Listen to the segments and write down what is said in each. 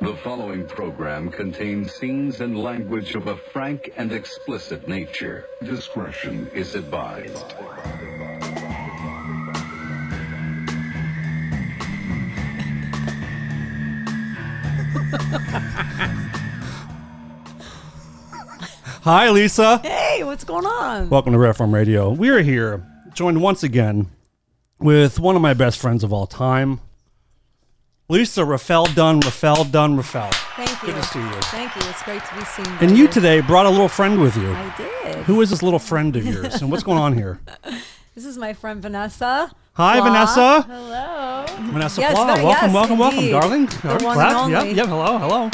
The following program contains scenes and language of a frank and explicit nature. Discretion is advised. Hi, Lisa. Hey, what's going on? Welcome to Reform Radio. We are here, joined once again with one of my best friends of all time, Lisa Rieffel. Rieffel. Thank you. Good to see you. Thank you. It's great to be seen. And you today brought a little friend with you. I did. Who is this little friend of yours, and what's going on here? This is my friend Vanessa. Hi, Pla. Vanessa. Hello. Vanessa Yes, Pla. very- Welcome, yes, welcome, indeed. darling. The one and Clap. only. Yep, hello.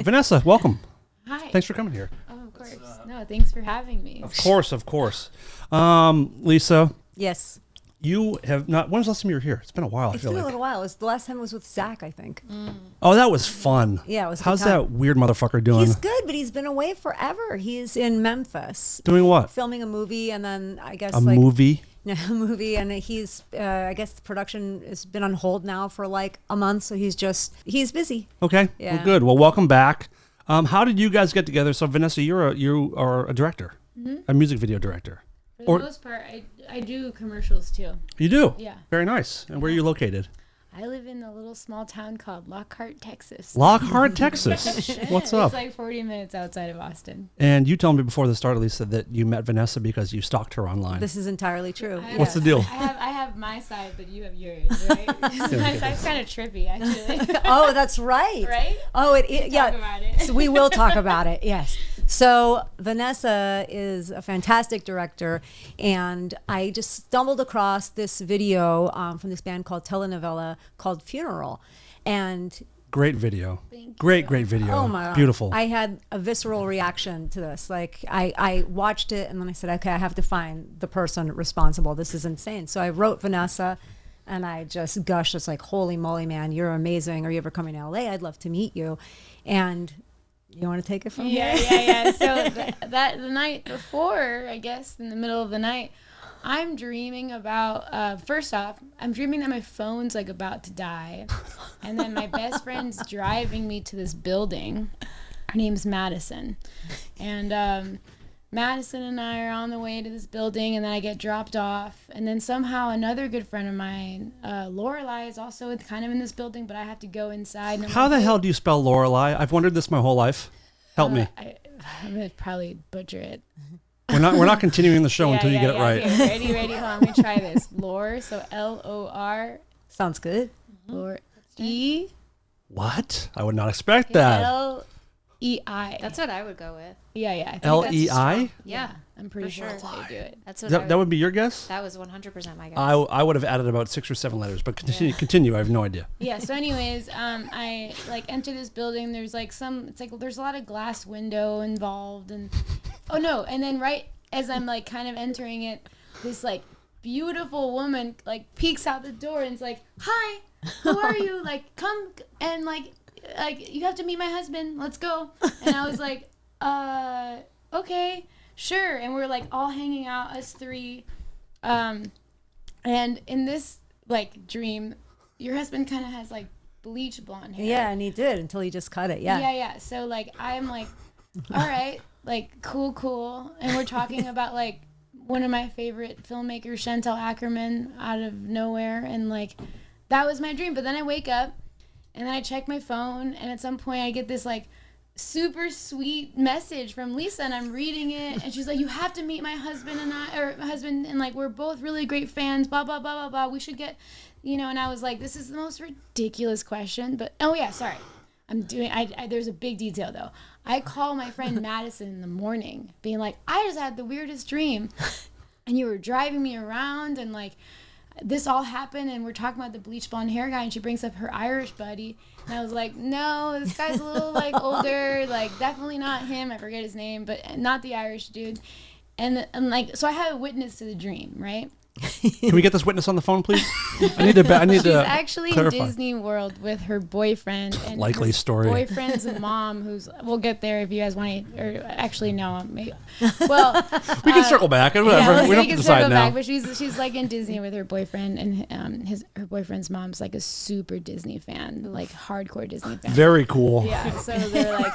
Vanessa, welcome. Hi. Thanks for coming here. Oh, of course. No, thanks for having me. Of course. Lisa, Yes. you have not. When's the last time you were here? It's been a while. I It's feel been like. a little while. The last time was with Zach, I think. Oh, that was fun. Yeah, it was a good How's time. that weird motherfucker doing? He's good, but he's been away forever. He's in Memphis. Doing what? Filming a movie, and then I guess A movie? No, a movie, and he's. I guess the production has been on hold now for like a month, so he's busy. Okay. Yeah. Well, good. Well, welcome back. How did you guys get together? So, Vanessa, you are a director, a music video director. For the most part, I do commercials too. You do? Yeah. Very nice. And where are you located? I live in a little small town called Lockhart, Texas. Lockhart, Texas. What's up? It's like 40 minutes outside of Austin. And you told me before the start, Lisa, that you met Vanessa because you stalked her online. This is entirely true. What's the deal? I have my side, but you have yours, right? My side's kind of trippy, actually. Oh, that's right. Right? Oh, yeah. Talk about it. So we will talk about it. Yes. So Vanessa is a fantastic director, and I just stumbled across this video from this band called Telenovela called Funeral, and Great video. Thank you. Great video. oh my God, Beautiful. I had a visceral reaction to this. Like I watched it, and then I said, okay, I have to find the person responsible. This is insane. So I wrote Vanessa. And I just gushed. It's like, holy moly, man, you're amazing. Are you ever coming to LA? I'd love to meet you. And you want to take it from here? Yeah. So the night before, I guess, in the middle of the night, I'm dreaming about, first off, I'm dreaming that my phone's like about to die. And then my best friend's driving me to this building. Her name's Madison. And Madison and I are on the way to this building, and then I get dropped off. And then somehow another good friend of mine, Lorelai, is also kind of in this building, but I have to go inside. And I'm How like, the hell do you spell Lorelai? I've wondered this my whole life. Help me. I'm going to probably butcher it. We're not continuing the show until you get it right. Okay, ready. Hold on, let me try this. Lore, so Lor, Sounds good. Lore, What? I would not expect that. Lei. That's what I would go with. Yeah. I think that's Lei? strong. Yeah, I'm pretty for sure sure. that's how you do it. That's what That would be your guess? that was 100% my guess. I would have added about 6 or 7 letters, but continue. I have no idea. Yeah. So, anyways, I like enter this building. There's like there's a lot of glass window involved, and and then right as I'm like kind of entering it, this like beautiful woman like peeks out the door and is like, "Hi, who are you? Like, come and like you have to meet my husband. Let's go." And I was like, okay, sure. And we're like all hanging out, us three. And in this like dream, your husband kind of has like bleach blonde hair. Yeah, and he did until he just cut it. Yeah. Yeah. So like I'm like, all right, like cool. And we're talking about like one of my favorite filmmakers, Chantal Ackerman, out of nowhere, and like that was my dream. But then I wake up and then I check my phone, and at some point I get this like super sweet message from Lisa, and I'm reading it, and she's like, "You have to meet my husband and like we're both really great fans, blah blah blah blah blah. We should get, And I was like, this is the most ridiculous question, but oh yeah, sorry, there's a big detail though. I call my friend Madison in the morning, being like, I just had the weirdest dream, and you were driving me around, and like this all happened, and we're talking about the bleach blonde hair guy, and she brings up her Irish buddy, and I was like, no, this guy's a little like older, like definitely not him. I forget his name, but not the Irish dude. And like, so I have a witness to the dream, right? Can we get this witness on the phone, please? I need to. She's actually clarify. in Disney World with her boyfriend and Likely her story. boyfriend's mom, who's we'll get there if you guys want to. Or actually, no, maybe. Well, We can circle back and whatever. yeah, we don't we have to can decide circle now. back, but she's like in Disney with her boyfriend, and her boyfriend's mom's like a super Disney fan, like hardcore Disney fan. Very cool. Yeah, so they're like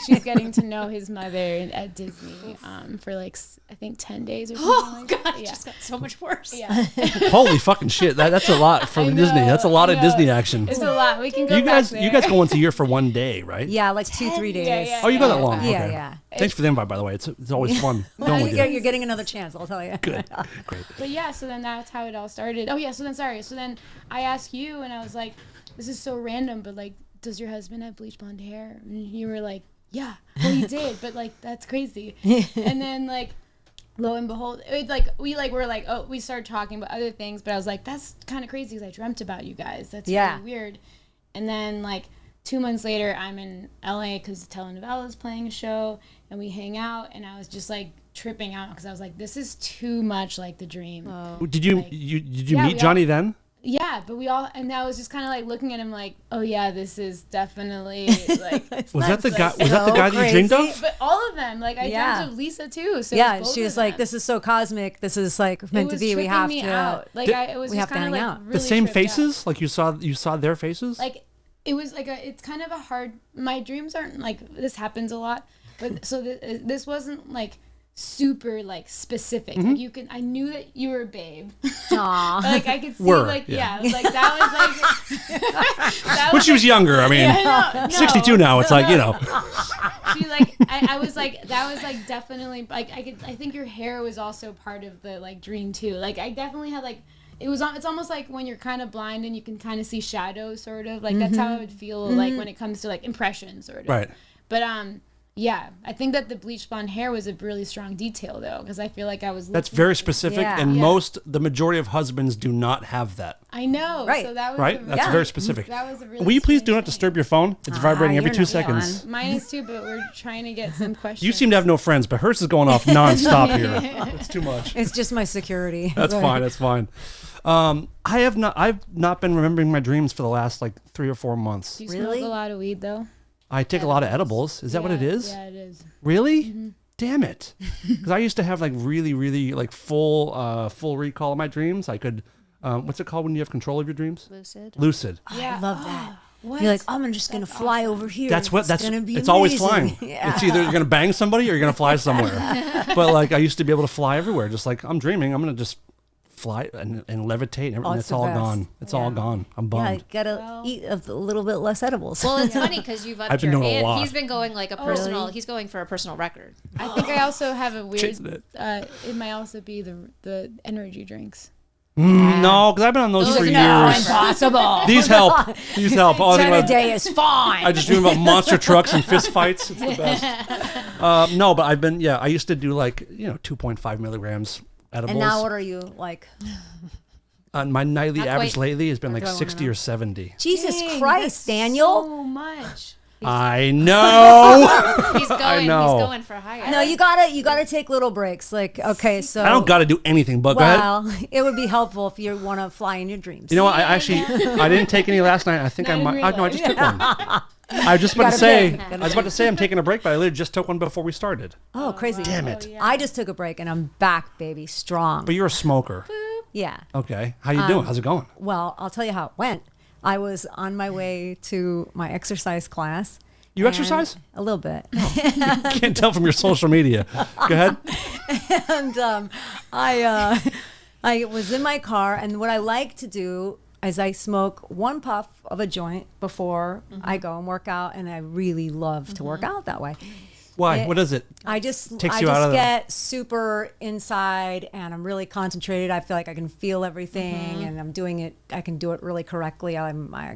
she's getting to know his mother at Disney for like I think 10 days or something. Oh like God, that. it Yeah. just got so much worse. Yeah. Holy fucking shit! That's a lot for I Disney. know, That's a lot I of know. Disney action. It's a lot. We can go You guys, back there. you guys go once a year for one day, right? Yeah, like 2-3 days. yeah, Oh, you go that long? Yeah, Okay. yeah. Thanks for the invite, by the way. It's always fun going with you. You're getting another chance, I'll tell you. Good. Great. But yeah, so then that's how it all started. Oh yeah, so then I asked you, and I was like, this is so random, but like, does your husband have bleach blonde hair? And you were like, yeah, well he did, but like that's crazy. And then like, lo and behold, it's like we started talking about other things, but I was like, that's kind of crazy because I dreamt about you guys. That's Yeah. really weird. And then like 2 months later, I'm in LA because the telenovela is playing a show, and we hang out, and I was just like tripping out because I was like, this is too much like the dream. Did you Like- did you Yeah, meet we Johnny then? Yeah, but I was just kind of like looking at him like, oh yeah, this is definitely like. Was that the like guy? Was that the guy that you dreamed crazy. of? But all of them, like I Yeah. dreamt of Lisa too. So Yeah, it was both she was of like, them. "This is so cosmic. This is like It meant to was be. We tripping have me to." out. Like Did- it was we just have to kind of hang like out. really The same tripped out. faces? Like you saw their faces? Like it was like it's kind of a hard. My dreams aren't like this happens a lot, but so this wasn't like super like specific. Mm-hmm. Like you can, I knew that you were a babe. Aw. Like I could see, Were, like yeah. yeah, like that was like. that When she was younger, I mean, Yeah, no, 62 now. It's like, you know. She like I was like that was like definitely like I think your hair was also part of the like dream too. Like I definitely had like it's almost like when you're kind of blind and you can kind of see shadows sort of like that's how I would feel like when it comes to like impressions sort of. Right. But yeah, I think that the bleach blonde hair was a really strong detail though because I feel like I was That's looking- very specific, Yeah. and Yeah. the majority of husbands do not have that. I know. Right. So that was Right? a- That's Yeah. very specific. That was a really Will you please strange do not thing. disturb your phone? It's vibrating every you're 2 not seconds. on. Mine is too, but we're trying to get some questions. You seem to have no friends, but hers is going off nonstop here. It's too much. It's just my security. That's Right. fine. That's fine. I've not been remembering my dreams for the last like 3 or 4 months. Do you Really? smoke a lot of weed though? I take a lot of edibles. Is that what it is? Yeah, it is. Really? Damn it! Because I used to have like really like full recall of my dreams. I could, what's it called when you have control of your dreams? Lucid. Lucid. Yeah. I love that. What? You're like, I'm just gonna fly over here. That's what. It's That's. gonna be It's always amazing." flying. Yeah. It's either you're gonna bang somebody or you're gonna fly somewhere. But like I used to be able to fly everywhere. Just like I'm dreaming, I'm gonna just fly and levitate, and Oh, it's it's the all best. gone. It's all Yeah. gone. I'm Yeah, bummed. you gotta eat a little bit less edibles. Well, it's funny because you've upped I've been your doing a and lot. he's been going like a personal. really? He's going for a personal record. I think I also have a weird. Chasing it. It might also be the energy drinks. No, because I've been on those for No, years. impossible. These help. These help. All I think 10 a about- day is fine. I just dream about monster trucks and fist fights. It's the best. No, but I've been. Yeah, I used to do like 2.5 milligrams edibles. And now what are you like? My nightly Not average quite. lately has been like do I wanna 60 know? or 70. Jesus Dang, Christ, that's Daniel. So much. I know. He's going. know. He's going for higher. No, you gotta take little breaks. Like, okay, so I don't got to do anything. But go ahead. well, it would be helpful if you want to fly in your dreams. You know what? I didn't take any last night. I think Not I in might. real No, I life. just took one. I was just about to Gotta say. pick. I was about to say I'm taking a break, but I literally just took one before we started. Oh, crazy. Damn it. yeah. I just took a break and I'm back, baby, strong. But you're a smoker. Yeah. Okay. How you doing? How's it going? Well, I'll tell you how it went. I was on my way to my exercise class. You and- exercise? A little bit. Can't tell from your social media. Go ahead. And I was in my car, and what I like to do is I smoke one puff of a joint before I go and work out, and I really love to work out that way. Why? It- What is it? I just Takes you out of the- get super inside, and I'm really concentrated. I feel like I can feel everything, and I'm doing it. I can do it really correctly. I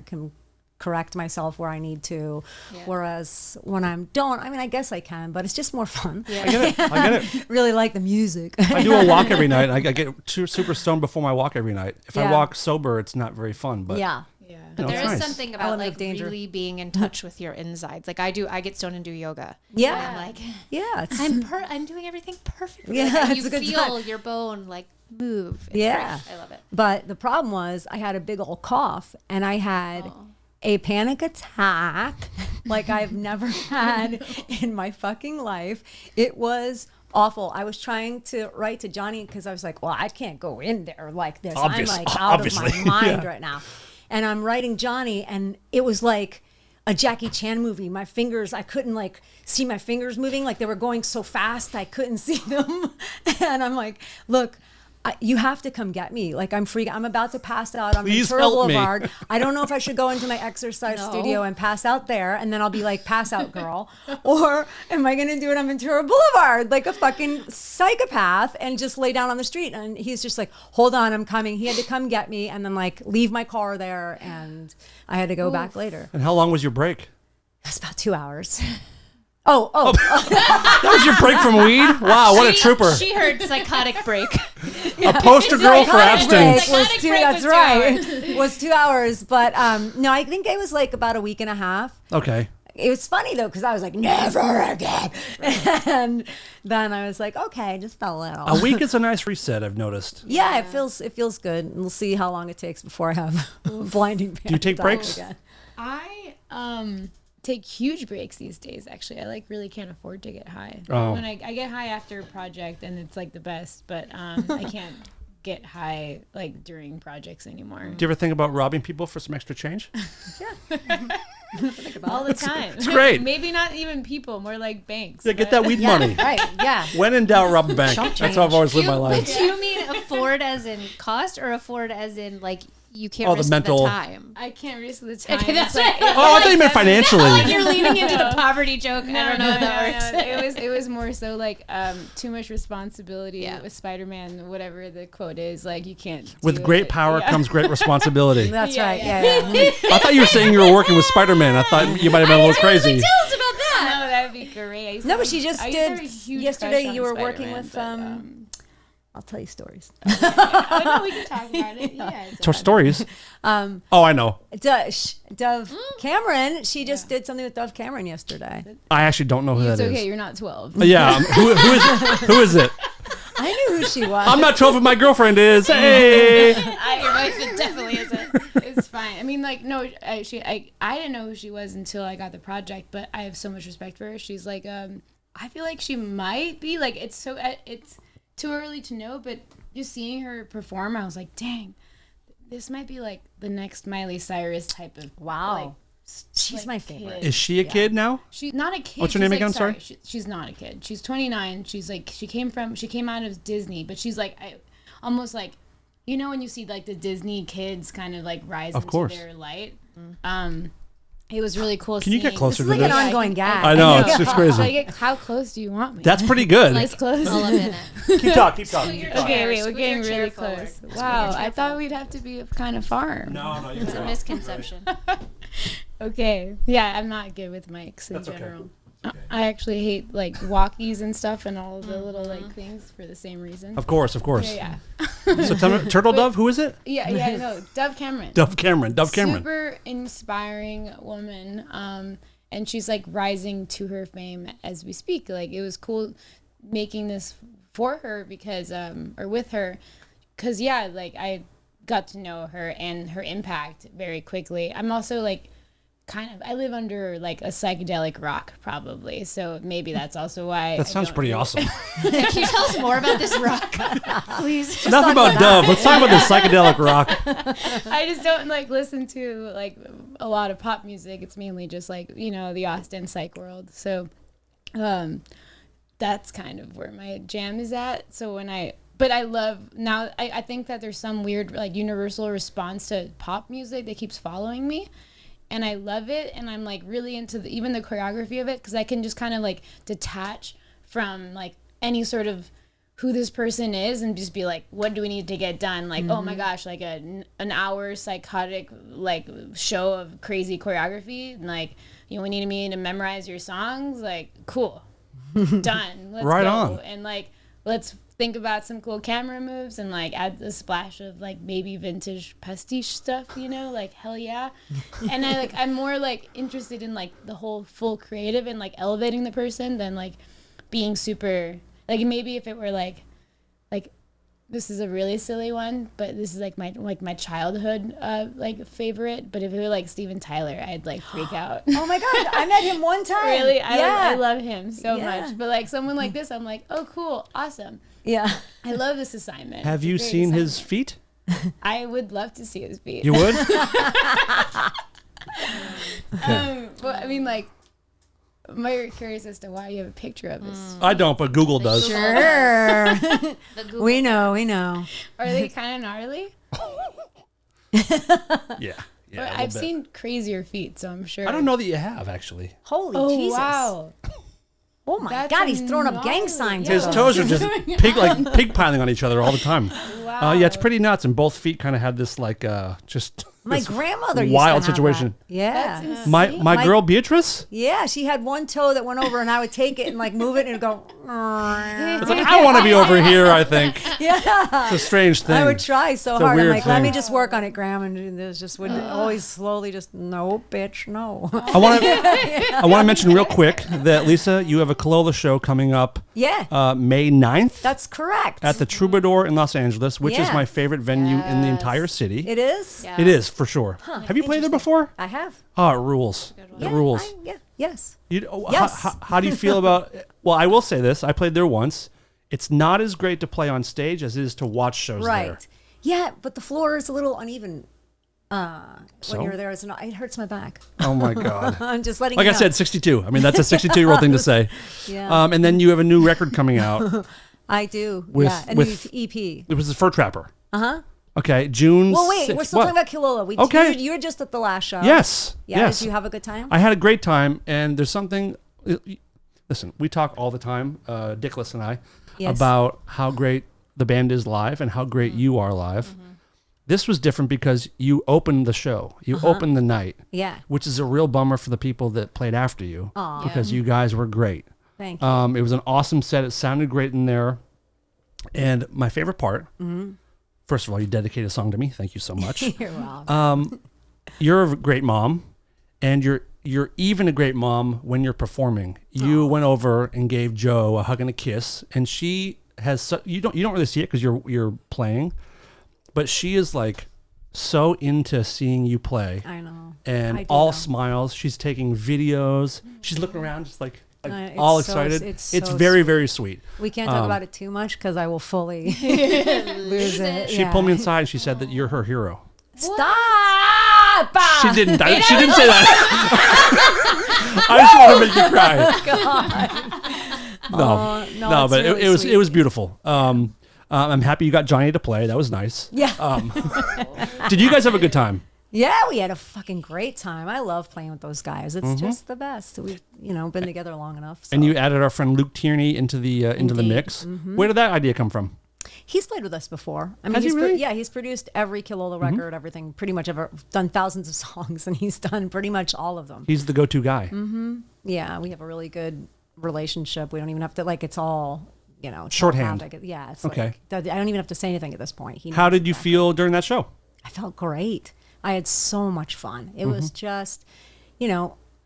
can correct myself where I need to. Yeah. Whereas when I don't, I mean, I guess I can, but it's just more fun. I get it. I get it. Really like the music. I do a walk every night. I get super stoned before my walk every night. If I Yeah. walk sober, it's not very fun. But Yeah. Yeah. you know, There it's is nice. something about Element of like danger. really being in touch with your insides. Like I do. I get stoned and do yoga. Yeah. I'm like, Yeah. It's, I'm doing everything perfectly. Yeah, Like, it's you a good feel time. your bone like move. It's Yeah. great. I love it. But the problem was I had a big old cough and I had a panic attack like I've never had in my fucking life. It was awful. I was trying to write to Johnny because I was like, well, I can't go in there like this. I'm like out of my mind right now. And I'm writing Johnny, and it was like a Jackie Chan movie. My fingers, I couldn't like see my fingers moving. Like they were going so fast, I couldn't see them. And I'm like, look, you have to come get me. Like I'm freaking. I'm about to pass out on Please Ventura help me. Boulevard. I don't know if I should go into my exercise studio and pass out there, and then I'll be like pass out girl, or am I going to do it on Ventura Boulevard like a fucking psychopath and just lay down on the street? And he's just like, hold on, I'm coming. He had to come get me and then like leave my car there, and I had to go back later. And how long was your break? That's about 2 hours. That was your break from weed? Wow, what a trooper. She heard psychotic break. A poster girl for abstinence. Psychotic break That's was 2 right. Was 2 hours, but no, I think it was like about a week and a half. Okay. It was funny though because I was like, never again, and then I was like, okay, just a little. A week is a nice reset, I've noticed. Yeah, it feels good. And we'll see how long it takes before I have blinding. Do you take breaks? Again. I take huge breaks these days. Actually, I like really can't afford to get high. Oh. When I get high after a project, and it's like the best. But I can't get high like during projects anymore. Do you ever think about robbing people for some extra change? All the time. It's great. Maybe not even people, more like banks. Yeah, get but- that weed money. Right? Yeah. When in doubt, rob a bank. Chump That's how I've always lived my But life. do you mean afford as in cost or afford as in like you can't Oh, the risk mental- the time? I can't risk the time. Okay, that's It's like- what Oh, I thought you meant financially. Like you're leaning into the poverty joke. I don't know how that works. It was more so like too much responsibility Yeah. with Spider-Man, whatever the quote is. Like you can't. With do great it. power Yeah. comes great responsibility. That's Yeah, right. yeah. Yeah. I thought you were saying you were working with Spider-Man. I thought you might have been a little crazy. Tell us about that. No, that'd be great. I used to No, but have- she just I used to have did a huge yesterday. crush You on were working Spider-Man, with but, I'll tell you stories. oh, no, we can talk about it. Yeah. it's So okay. stories. Oh, I know. Dove Cameron. She just did something with Dove Cameron yesterday. I actually don't know who that It's is. okay. You're not 12. Yeah. Who is it? I knew who she was. I'm not 12, but my girlfriend is. Hey. Your wife definitely isn't. It's fine. I mean, like, no, I didn't know who she was until I got the project, but I have so much respect for her. She's like, I feel like she might be like, it's too early to know, but just seeing her perform, I was like, dang, this might be like the next Miley Cyrus type of Wow. like, She's like, my favorite. kid. Is she a kid now? She's not a kid. What's her She's name like, again? Sorry? She's not a kid. She's 29. She's like, she came out of Disney, but she's like, almost like, you know, when you see like the Disney kids kind of like rise Of into course. their light. It was really cool. Can you get seeing- closer This is to like an this? ongoing gag. I know. It's crazy. Should I get, how close do you want me? That's pretty good. As close. All of it. Keep talking. Keep talking. Okay, wait, we're Scoot getting your chair really forward. close. Scoot your Wow, chair I thought we'd have to be kind of far. No, It's a misconception. Okay, yeah, I'm not good with mics in That's okay. general. I actually hate like walkies and stuff and all the little like things for the same reason. Of course, of course. Yeah, So tell me, Turtle Dove, who is it? yeah, no, Dove Cameron. Dove Cameron. Dove Cameron. Super inspiring woman. And she's like rising to her fame as we speak. Like it was cool making this for her because or with her because yeah, like I got to know her and her impact very quickly. I'm also like I live under like a psychedelic rock probably, so maybe that's also why. That sounds pretty awesome. Can you tell us more about this rock, please? Enough about Dove. Let's talk about the psychedelic rock. I just don't like listen to like a lot of pop music. It's mainly just like, you know, the Austin psych world. So that's kind of where my jam is at. So but I love now I think that there's some weird like universal response to pop music that keeps following me. And I love it, and I'm like really into even the choreography of it because I can just kind of like detach from like any sort of who this person is and just be like, what do we need to get done? Like, oh my gosh, like an hour psychotic like show of crazy choreography, and like, you know, we need me to memorize your songs. Like, cool, done. Let's Right go. on. And like, let's think about some cool camera moves and like add a splash of like maybe vintage pastiche stuff, you know, like hell yeah. And I'm more like interested in like the whole full creative and like elevating the person than like being super like maybe if it were like this is a really silly one, but this is like my childhood like favorite. But if it were like Steven Tyler, I'd like freak out. Oh my God, I met him one time. Really? Yeah. I love him so Yeah. much. But like someone like this, I'm like, oh, cool, awesome. Yeah. I love this assignment. Have It's a you great seen his assignment. feet? I would love to see his feet. You would? But I mean, like, I'm very curious as to why you have a picture of this. I don't, but Google does. Sure. The Google we know. Are they kind of gnarly? Yeah. But a I've little bit. seen crazier feet, so I'm sure. I don't know that you have, actually. Holy Oh Jesus. wow! Oh my That's God, he's throwing up gang gnarly. signs. Yeah. His with toes us. are just pig piling on each other all the time. Wow. Yeah, it's pretty nuts. And both feet kind of had this like just My this grandmother used wild to have situation. that. Yeah. That's insane. My girl Beatrice. Yeah, she had one toe that went over, and I would take it and like move it and go. It's like I want to be over here. I think Yeah, it's a strange thing. I would try so It's a hard. I'm weird like, let me thing. just work on it, Graham, and this just would always slowly just no, bitch, no. I want to mention real quick that Lisa, you have a Colola show coming up Yeah, May 9th that's correct. at the Troubadour in Los Angeles, which is Yeah. my favorite venue in the entire city. It is. Yeah. It is for sure. Have you played there before? I have. Oh, it rules. It Yeah, rules. yes. Yes. How do you feel about? Well, I will say this: I played there once. It's not as great to play on stage as it is to watch shows Right. there. Yeah, but the floor is a little uneven. So? When you're there, it hurts my back. Oh my god! I'm just letting. Like you I know. said, 62. I mean, that's a 62-year-old thing to say. Yeah. And then you have a new record coming out. I do. with- yeah, a with- new EP. It was the Fur Trapper. Uh-huh. Okay, June. Well, wait, 6th. we're still What? talking about Killola. Okay. You were just at the last show. Yes. Yeah. Yes. Did you have a good time? I had a great time, and there's something. Listen, we talk all the time, Dickless and I, Yes. about how great the band is live and how great you are live. This was different because you opened the show. You opened the night, Yeah. which is a real bummer for the people that played after you Aw. because you guys were great. Thank you. It was an awesome set. It sounded great in there. And my favorite part, first of all, you dedicated a song to me. Thank you so much. You're welcome. You're a great mom, and you're even a great mom when you're performing. You went over and gave Joe a hug and a kiss, and she has you don't really see it because you're playing, but she is like so into seeing you play. I know. And I do all know. smiles. She's taking videos. She's looking around just like It's all so- excited. it's It's so very sweet. very sweet. We can't talk about it too much because I will fully lose it. She pulled me inside and she said that you're her hero. Stop! She didn't. She didn't say that. I just want to make you cry. No, no, it's but really it was sweet. it was beautiful. I'm happy you got Johnny to play. That was nice. Yeah. Did you guys have a good time? Yeah, we had a fucking great time. I love playing with those guys. It's just the best. We've, been together long enough. So. And you added our friend Luke Tierney into the Indeed. mix. Where did that idea come from? He's played with us before. I mean, Has he really? he's produced every Killola record, everything, pretty much ever done thousands of songs, and he's done pretty much all of them. He's the go-to guy. Yeah, we have a really good relationship. We don't even have to it's all Shorthand. telepath. Yeah, it's Okay. I don't even have to say anything at this point. He How knows did you exactly. feel during that show? I felt great. I had so much fun. It was just,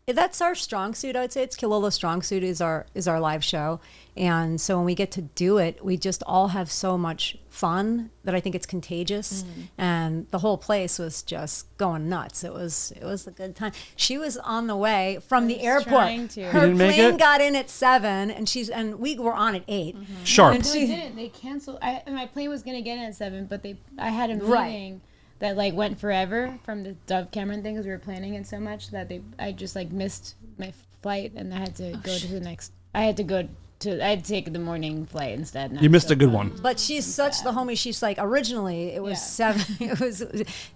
that's our strong suit. I would say it's Killola's strong suit is our live show, and so when we get to do it, we just all have so much fun that I think it's contagious, and the whole place was just going nuts. It was a good time. She was on the way from the airport. trying to. Her You didn't make plane it? got in at 7, and we were on at 8. Sharp. And No, she- they didn't. They canceled. My plane was gonna get in at 7, but I had a Right. meeting that went forever from the Dove Cameron thing because we were planning it so much that I just missed my flight and I had to go to the next. I had to take the morning flight instead. and I You was missed so a good bummed. one. But she's such the homie. She's like, originally it was Yeah. 7. It was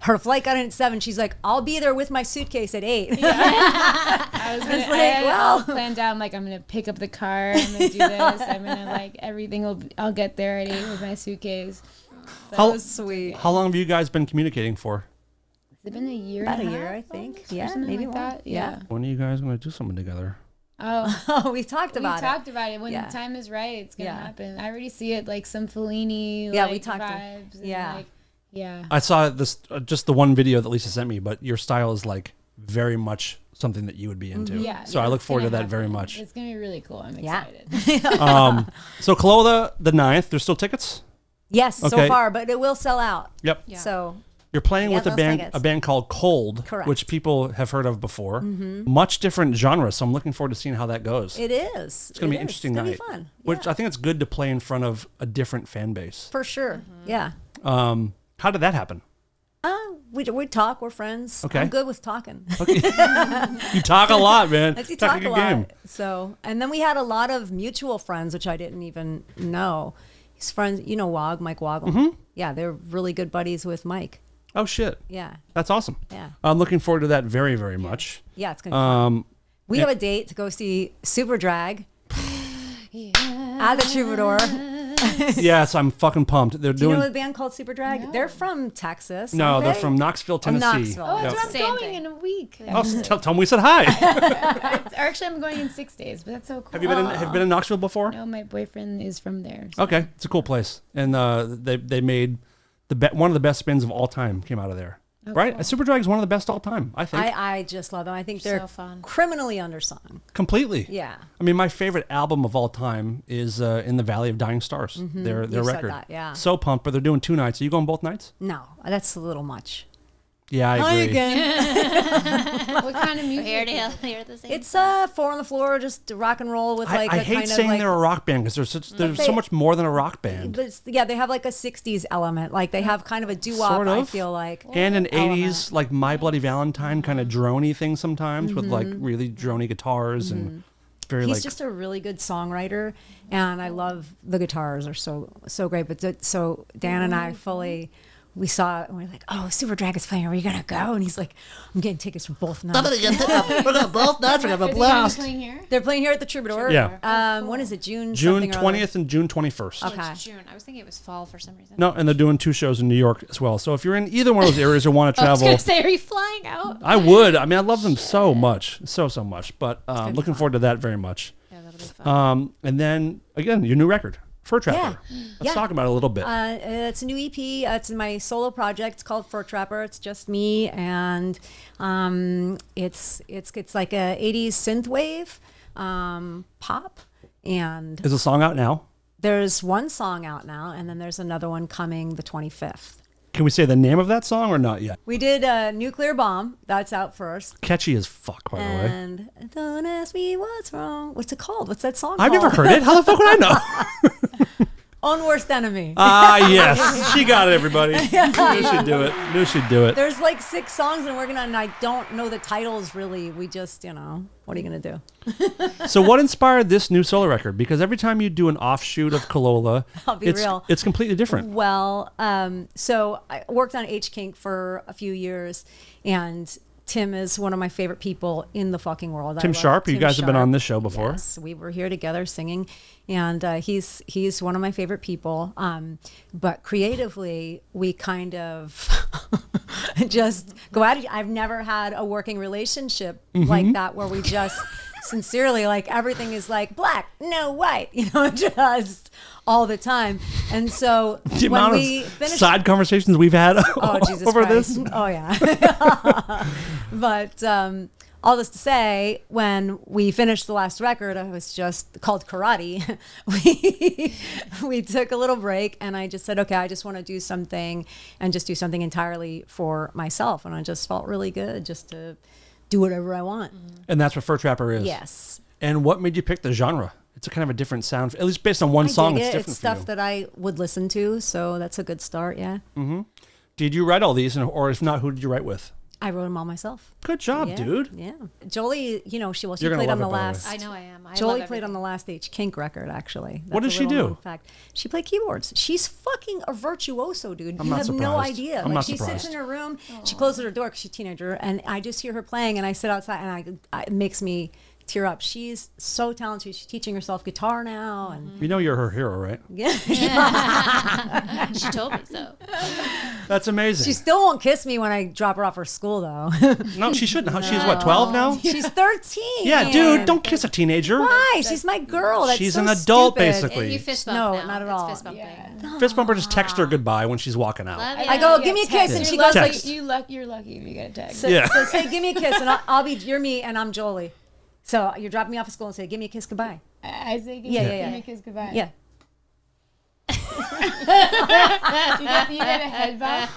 her flight got in at 7. She's like, I'll be there with my suitcase at 8. I was gonna, It's I like, had it all well. planned out. I'm like, I'm gonna pick up the car. I'm gonna do this. I'm gonna everything will. I'll get there at 8 with my suitcase. That How- was sweet. How long have you guys been communicating for? Has it been a year? About a and year, half I think. almost, or Yeah, something maybe like more. that. Yeah. When are you guys going to do something together? Oh. Oh, we talked We about talked it. about it. When Yeah. the time is right, it's gonna Yeah. happen. I already see it some Fellini. Yeah, we talked vibes. And yeah. yeah. I saw this just the one video that Lisa sent me, but your style is very much something that you would be into. Yeah. So I yeah, look it's forward to gonna that very happen. much. It's gonna be really cool. I'm Yeah. excited. So Colola the 9th, there's still tickets? Yes, so Okay. far, but it will sell out. Yep. Yeah. So You're playing Yeah, with a those band, tickets. a band called Cold, Correct. which people have heard of before. Much different genre, so I'm looking forward to seeing how that goes. it is. It's gonna be an interesting it's gonna night. Be fun. Which Yeah, I think it's good to play in front of a different fan base. for sure. Yeah. How did that happen? We talk. We're friends. Okay. I'm good with talking. You talk a lot, man. I do Talk talk a a good lot. game. So, and then we had a lot of mutual friends, which I didn't even know. His friends, Mike Woggle. Mm-hmm. Yeah, they're really good buddies with Mike. Oh shit, Yeah, that's awesome. yeah, I'm looking forward to that very, very much. yeah. It's gonna be fun. We yeah. have a date to go see Super Drag at the Troubadour. Yes, I'm fucking pumped. They're Do you doing. know a band called Super Drag? They're from Texas. No, aren't they're they? from Knoxville, Tennessee. Knoxville. Oh, Yep. that's where I'm Same going thing. in a week. Oh, tell them we said hi. Or actually, I'm going in 6 days, but that's so cool. Have you been in Knoxville before? No, my boyfriend is from there. So. Okay, it's a cool place, and they made one of the best spins of all time came out of there. Right, cool. Super Drag is one of the best all time. I think I just love them. I think they're So fun. criminally undersung. completely. Yeah. I mean, my favorite album of all time is "In the Valley of Dying Stars." Their You've said record. that, yeah. So pumped, but they're doing 2 nights. Are you going both nights? No, that's a little much. Yeah, I Hi agree. again. What kind of music? Here is it? to hear the same. It's 4 on the floor, just rock and roll with like I a hate kind saying of like. they're a rock band because there's so they- much more than a rock band. But yeah, they have like a '60s element. Like they have kind of a doo-wop. Sort of. I feel like. And an element. 80s like My Bloody Valentine kind of drony thing sometimes with like really drony guitars and very He's like just a really good songwriter, and I love the guitars are so great. But so Dan and I we saw it and we're like, oh, Super Drag is playing. Are we gonna go? And he's like, I'm getting tickets for both nights. We're gonna both nights. We're gonna have Are a they blast. playing here? They're playing here at the Troubadour. Yeah. When is it? June June something or other? 20th and June 21st. Okay. It's June. I was thinking it was fall for some reason. No, and they're doing 2 shows in New York as well. So if you're in either one of those areas or want to I was travel, gonna say, are you flying out? I would. I mean, I love them so much, so much. But looking forward to that very much. Yeah, that'll be fun. And then again, your new record, Fur Trapper. Let's Yeah. talk about it a little bit. It's a new EP. It's my solo project. It's called Fur Trapper. It's just me, and it's like a '80s synthwave pop. And Is the song out now? there's one song out now, and then there's another one coming the 25th. Can we say the name of that song or not yet? We did Nuclear Bomb. That's out first. Catchy as fuck, by the way. And don't ask me what's wrong. What's it called? What's that song I've called? never heard it. How the fuck would I know? Own Worst Enemy. Ah, yes. She got it, everybody. Knew she'd do it. Knew she'd do it. There's like 6 songs I'm working on, and I don't know the titles really. We just, what are you going to do? So what inspired this new solo record? Because every time you do an offshoot of Colola, I'll be real. it's completely different. Well, so I worked on H Kink for a few years, and Tim is one of my favorite people in the fucking world. I Tim love Sharp, you Tim guys have been Sharp. on this show before. Yes, we were here together singing, and he's one of my favorite people. But creatively, we kind of just go at it. I've never had a working relationship Mm-hmm. like that where we just sincerely, like, everything is like black, no white, just all the time. And so The when amount we of finished, side conversations we've had oh Jesus over Christ. this. Oh yeah. But all this to say, when we finished the last record, it was just called Karate. we took a little break, and I just said, okay, I just want to do something entirely for myself, and I just felt really good just to do whatever I want. And that's what Fur Trapper is. Yes. And what made you pick the genre? It's a kind of a different sound, at least based on one I song. dig It's it. different It's for you. stuff that I would listen to, so that's a good start. Yeah, Did you write all these, or if not, who did you write with? I wrote them all myself. Good job, Yeah, dude. Yeah, Jolie, she You're played gonna on the love it, by the way. last. I know I am. I Jolie love played on everything. the last H Kink record, actually. What That's does a she little do? known fact. She played keyboards. She's fucking a virtuoso, dude. I'm You not have no surprised. idea. I'm not she surprised. sits in her room. She closes her door because she's a teenager, and I just hear her playing, and I sit outside, and it makes me tear up. She's so talented. She's teaching herself guitar now, and You know you're her hero, right? yeah. She told me so. That's amazing. She still won't kiss me when I drop her off for school, though. No, she shouldn't. She's what, 12 now? She's 13. Yeah, dude, don't kiss a teenager. Why? She's my girl. That's She's so an adult, stupid. basically. And you fist bump No, now. not at It's all. Fist bumping. Yeah. Fist bumper, just text her goodbye when she's walking out. Love ya. I go, give me a kiss, and You're she goes lucky- like, you're lucky if you get a text. So, Yeah. so say, give me a kiss, and you're me, and I'm Jolie. So you're dropping me off at school and say, give me a kiss goodbye. I say, Yeah, yeah, give yeah. me a kiss goodbye. Yeah. You get a head bob?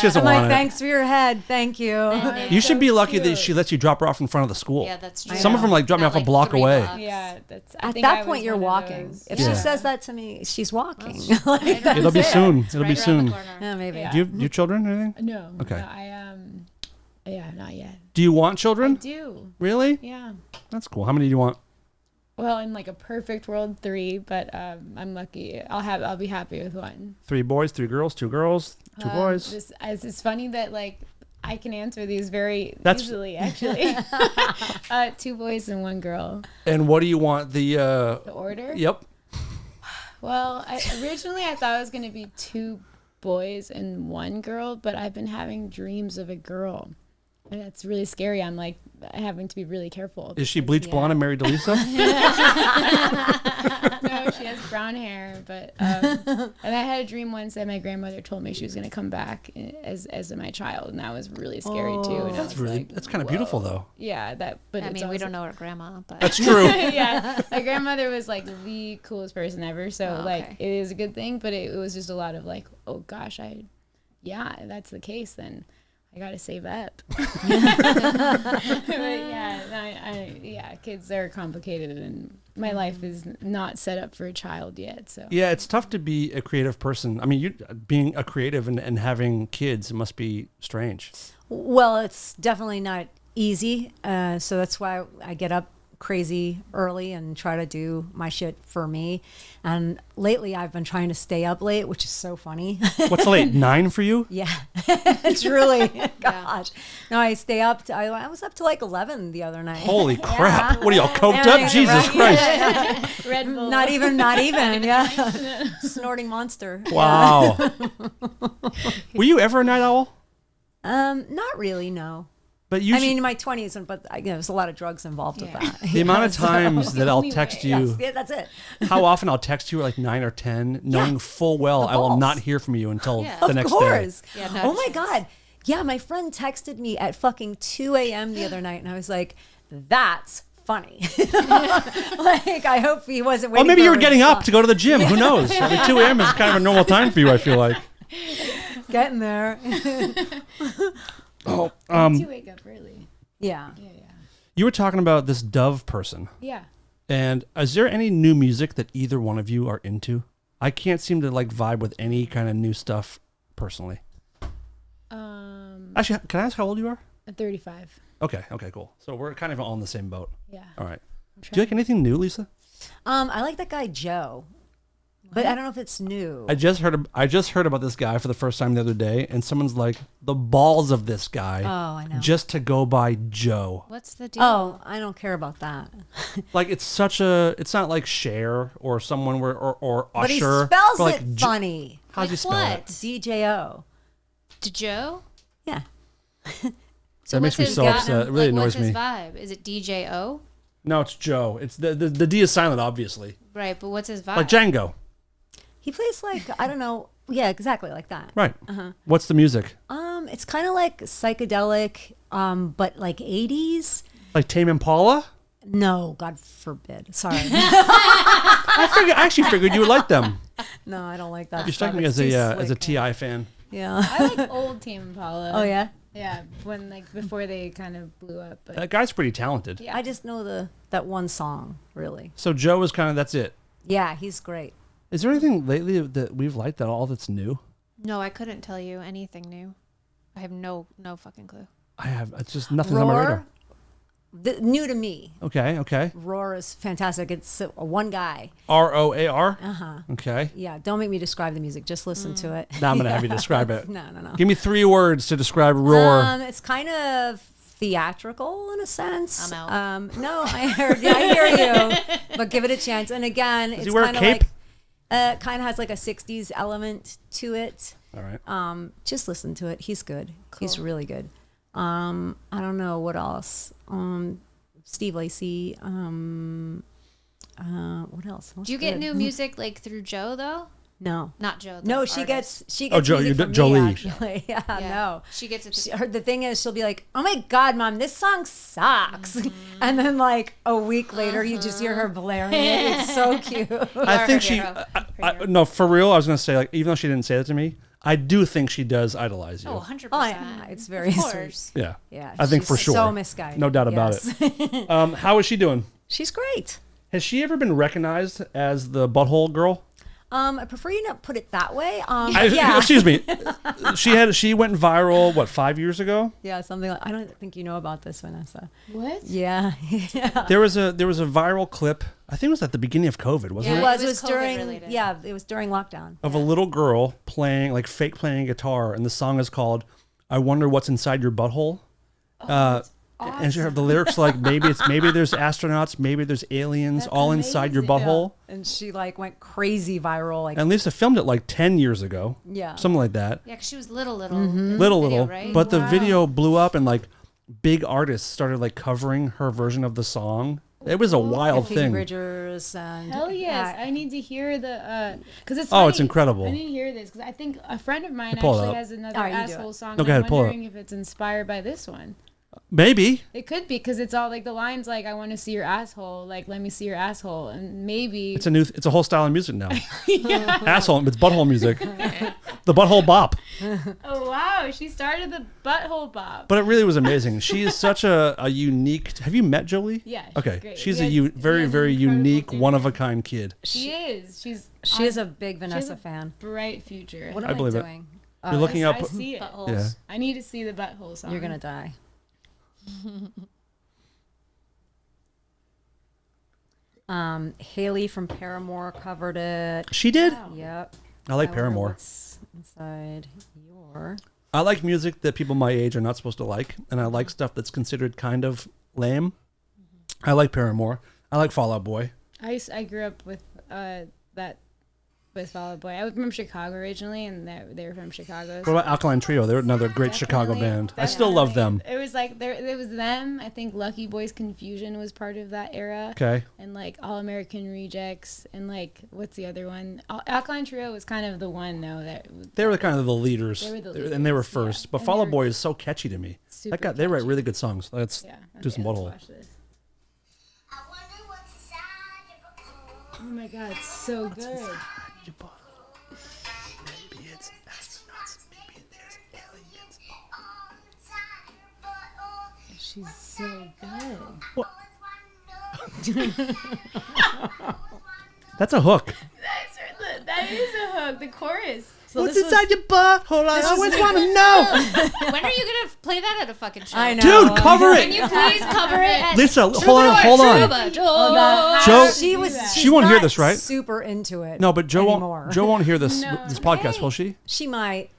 She doesn't I'm like, want it. thanks for your head. Thank you. You should be lucky that cute. she lets you drop her off in front of the school. Yeah, that's true. Some of them like drop me Not off a like block 3 away. blocks. Yeah, that's. At that point, you're walking. If she says that to me, she's walking. Like, It'll be soon. It'll be Right around soon. the corner. yeah, maybe. Yeah. Do you have children or anything? No. Okay. No, yeah, not yet. Do you want I children? do. Really? Yeah. That's cool. How many do you want? Well, in like a perfect world, 3, but I'm lucky. I'll be happy with 1. 3 boys, 3 girls, 2 girls, 2 boys. It's funny that like I can answer these very That's- easily. Actually, 2 boys and 1 girl. And what do you want? The order. Yep. Well, originally I thought it was gonna be 2 boys and 1 girl, but I've been having dreams of a girl, and that's really scary. I'm like having to be really careful. Is she bleach blonde and married to Lisa? No, she has brown hair, but and I had a dream once that my grandmother told me she was gonna come back as my child, and that was really scary too. And I That's was really like, that's kind of beautiful though. yeah, that. But I it's mean, we also- don't know her grandma, but That's true. yeah, my grandmother was like the coolest person ever. So Oh, like okay. it is a good thing, but it was just a lot of like, oh gosh, if that's the case, then I gotta save up. But yeah, kids are complicated, and my life is not set up for a child yet. So Yeah, it's tough to be a creative person. I mean, you being a creative and having kids, it must be strange. Well, it's definitely not easy. So that's why I get up crazy early and try to do my shit for me. And lately I've been trying to stay up late, which is so funny. What's late? 9 for you? Yeah, it's really, gosh. No, I stay up. I was up to like 11 the other night. Holy crap! What are y'all coked Yeah, up? Jesus right. Christ! Red Bull. Not even, yeah. Snorting monster. Wow. Were you ever a night owl? Not really, no. But you. I mean, in my 20s, but there's a lot of drugs involved with that. the amount of times that I'll Only text way. you. Yes, yeah, that's it. How often I'll text you at like 9 or 10, knowing full well The I will balls. not hear from you until Yeah. the Of next course. day. Yeah, no Oh my chance. God. Yeah, my friend texted me at fucking 2 a.m. the other night, and I was like, that's funny. Like, I hope he wasn't Well, waiting maybe for you a were getting up response. to go to the gym. Who knows? I mean, 2 a.m. is kind of a normal time for you, I feel like. Getting there. Oh, You wake up early. Yeah. you were talking about this Dove person. Yeah. And is there any new music that either one of you are into? I can't seem to like vibe with any kind of new stuff personally. Actually, can I ask how old you are? At 35. Okay, cool. So we're kind of all in the same boat. Yeah. All right. Do you like anything new, Lisa? I like that guy Joe, but I don't know if it's new. I just heard about this guy for the first time the other day, and someone's like, the balls of this guy. Oh, I know. Just to go by Joe. what's the deal? Oh, I don't care about that. Like it's not like Cher or someone or But he Usher. spells but like it funny. How'd you Like spell what? it? DJO. To Joe? Yeah. So That makes what's me his so vibe? upset. It really Like, annoys what's his me. vibe? Is it DJO? No, it's Joe. It's the D is silent, obviously. Right, but what's his vibe? Like Django. He plays like, I don't know. Yeah, exactly like that. Right. What's the music? It's kind of like psychedelic, but like 80s. Like Tame Impala? No, God forbid. Sorry. I actually figured you would like them. No, I don't like that. You strike stuff. me It's as too a slick. Ti fan. Yeah. I like old Tame Impala. Oh yeah. Yeah, when like before they kind of blew up. But That guy's pretty talented. yeah. I just know that one song, really. So Joe is kind of that's it. Yeah, he's great. Is there anything lately that we've liked that all that's new? No, I couldn't tell you anything new. I have no fucking clue. I have. It's just nothing's on my radar. New to me. Okay. Roar is fantastic. It's one guy. ROAR. Uh-huh. Okay. Yeah, don't make me describe the music. Just listen to it. Now I'm gonna have you describe it. No. Give me 3 words to describe Roar. It's kind of theatrical in a sense. I'm out. No, I hear you, but give it a chance. And again, Does it's he wear a kind of cape? like, kind of has like a 60s element to it. All right. Just listen to it. He's good. He's really good. I don't know what else. Steve Lacy. What else? Do you get new music like through Joe though? No. Not Joe. No, the she artist. gets Oh, Joe, music you're from Jolie. me, actually. Yeah, no. She gets it. The thing is, she'll be like, "Oh my God, Mom, this song sucks," and then like a week later, you just hear her blaring it. It's so cute. I think her she. hero. No, for real. I was gonna say, like, even though she didn't say that to me, I do think she does idolize you. Oh, 100%. Oh, yeah, it's very Of sweet. course. Yeah. Yeah, I think she's for sure. So misguided. No doubt about it. How is she doing? She's great. Has she ever been recognized as the butthole girl? I prefer you not put it that way. Excuse me. She went viral, what, 5 years ago? Yeah, something like, I don't think you know about this, Vanessa. What? Yeah. Yeah. There was a viral clip, I think it was at the beginning of COVID, wasn't Yeah. it? It It was was during, COVID-related. yeah, it was during lockdown. Of a little girl playing, like fake playing a guitar, and the song is called I Wonder What's Inside Your Butthole. And she, the lyrics like maybe there's astronauts, maybe there's aliens That's all inside your amazing. butthole. And she like went crazy viral. Like, And Lisa filmed it like 10 years ago. yeah. Something like that. Yeah, 'cause she was little. Little, video, right? But the video blew up and like big artists started like covering her version of the song. It was a wild Phoebe thing. Bridgers and Hell yes! yeah. I need to hear the because it's. Oh, funny. it's incredible. I need to hear this because I think a friend of mine Pull it actually up. has another All right, you do asshole it. song. No, go and ahead, I'm pull it wondering if it's inspired by this one. Maybe. It could be because it's all like the lines like "I want to see your asshole," like "Let me see your asshole," and maybe It's a whole style of music now. Asshole, it's butthole music. The butthole bop. oh wow, she started the butthole bop. But it really was amazing. She is such a unique. Have you met Jolie? Yeah, she's Okay. great. She's We a had- very, we had very an incredible unique, dinner. one of a kind kid. She is. She is a big Vanessa a fan. bright future. What I am I, believe it. doing? You're looking up. I see it. Buttholes. Yeah. I need to see the butthole song. You're gonna die. Haley from Paramore covered it. She did. Yep. I like wonder Paramore. what's inside your. I like music that people my age are not supposed to like, and I like stuff that's considered kind of lame. I like Paramore. I like Fall Out Boy. I grew up with that with Fall Out Boy. I was from Chicago originally, and they were from Chicago. What about Alkaline Trio? They're another great Chicago Definitely- band. I still love them. It was like it was them. I think Lucky Boys Confusion was part of that era. Okay. And like All American Rejects, and like what's the other one? Alkaline Trio was kind of the one though that They were kind of the leaders, They were the and they were leaders, yeah. first. But And Fall they Out were Boy is so catchy to me. super They write catchy. really good songs. Let's Yeah. do some let's Butthole. watch this. Oh my god, it's so good. She's so good. That's a hook. That is a hook. The chorus. So What's this was- inside your butt? Hold on, I always want to know. When are you gonna play that at a fucking show? I know. Dude, cover Can it. you please cover it? At Lisa, hold on. Joe, She was. she won't hear not this, right? Super into it. No, but Joe anymore. won't. Joe won't hear this No. this podcast, will she? She might.